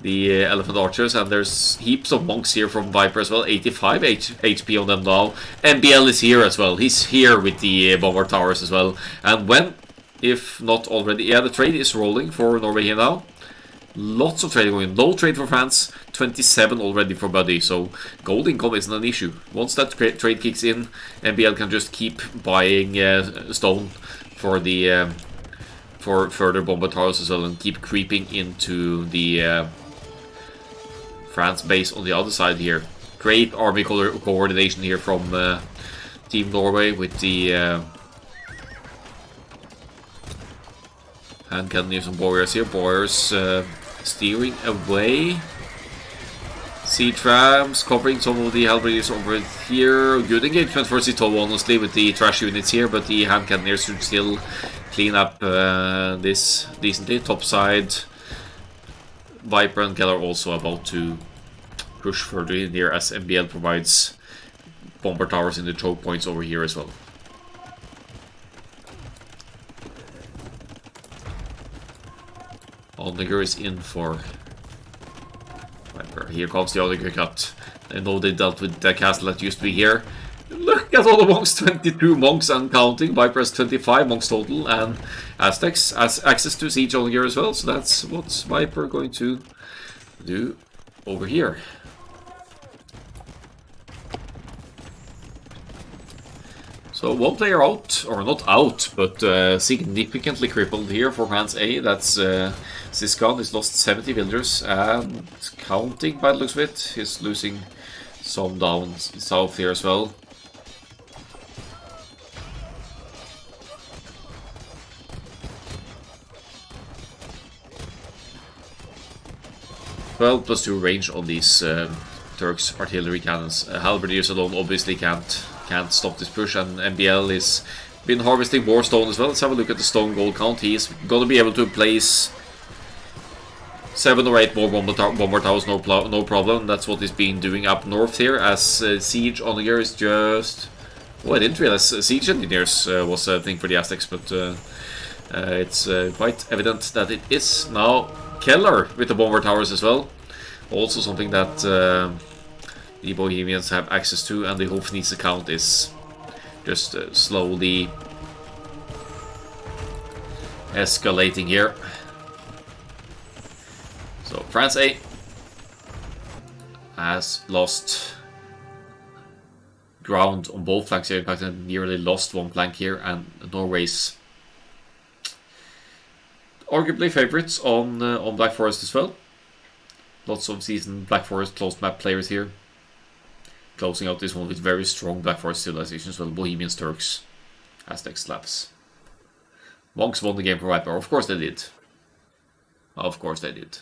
elephant archers, and there's heaps of monks here from Viper as well. 85 HP on them now. MBL is here as well. He's here with the bomber towers as well. And when, if not already, yeah, the trade is rolling for Norway here now. Lots of trade going. Low trade for France, 27 already for Buddy, so gold income isn't an issue. Once that trade kicks in, MBL can just keep buying stone for the for further bomber towers as well, and keep creeping into the France base on the other side here. Great army coordination here from Team Norway with the hand cannoneers and warriors here. Warriors steering away. Siege rams covering some of the halberdiers over here. Good engagement for Citeaux, honestly, with the trash units here, but the hand cannoneers should still clean up this decently. Top side, Viper and Keller also about to push further in here as MBL provides bomber towers in the choke points over here as well. Onager is in for Viper. Here comes the Onager cut. I know they dealt with the castle that used to be here. Look at all the monks, 22 monks and counting. Viper has 25 monks total, and Aztecs has access to siege Onager as well, so that's what's Viper going to do over here. So one player out, or not out, but significantly crippled here for France A. That's Siskan. He's lost 70 villagers and counting by the looks of it. He's losing some down south here as well. Well, +2 range on these Turks artillery cannons. Halberdiers alone obviously can't stop this push, and MBL is been harvesting more stone as well. Let's have a look at the stone gold count. He's gonna be able to place 7 or 8 more bomber towers, no problem. That's what he's been doing up north here, as siege Onager is just... Oh, I didn't realize siege engineers was a thing for the Aztecs, but it's quite evident that it is now. Keller with the bomber towers as well. Also something that the Bohemians have access to, and the Hofnitze count is just slowly escalating here. So France A has lost ground on both flanks here. In fact, nearly lost one flank here, and Norway's arguably favorites on Black Forest as well. Lots of seasoned Black Forest closed map players here. Closing out this one with very strong Black Forest civilizations as well. Bohemians, Turks, Aztecs, Slavs. Monks won the game for Viper. Of course they did. Of course they did.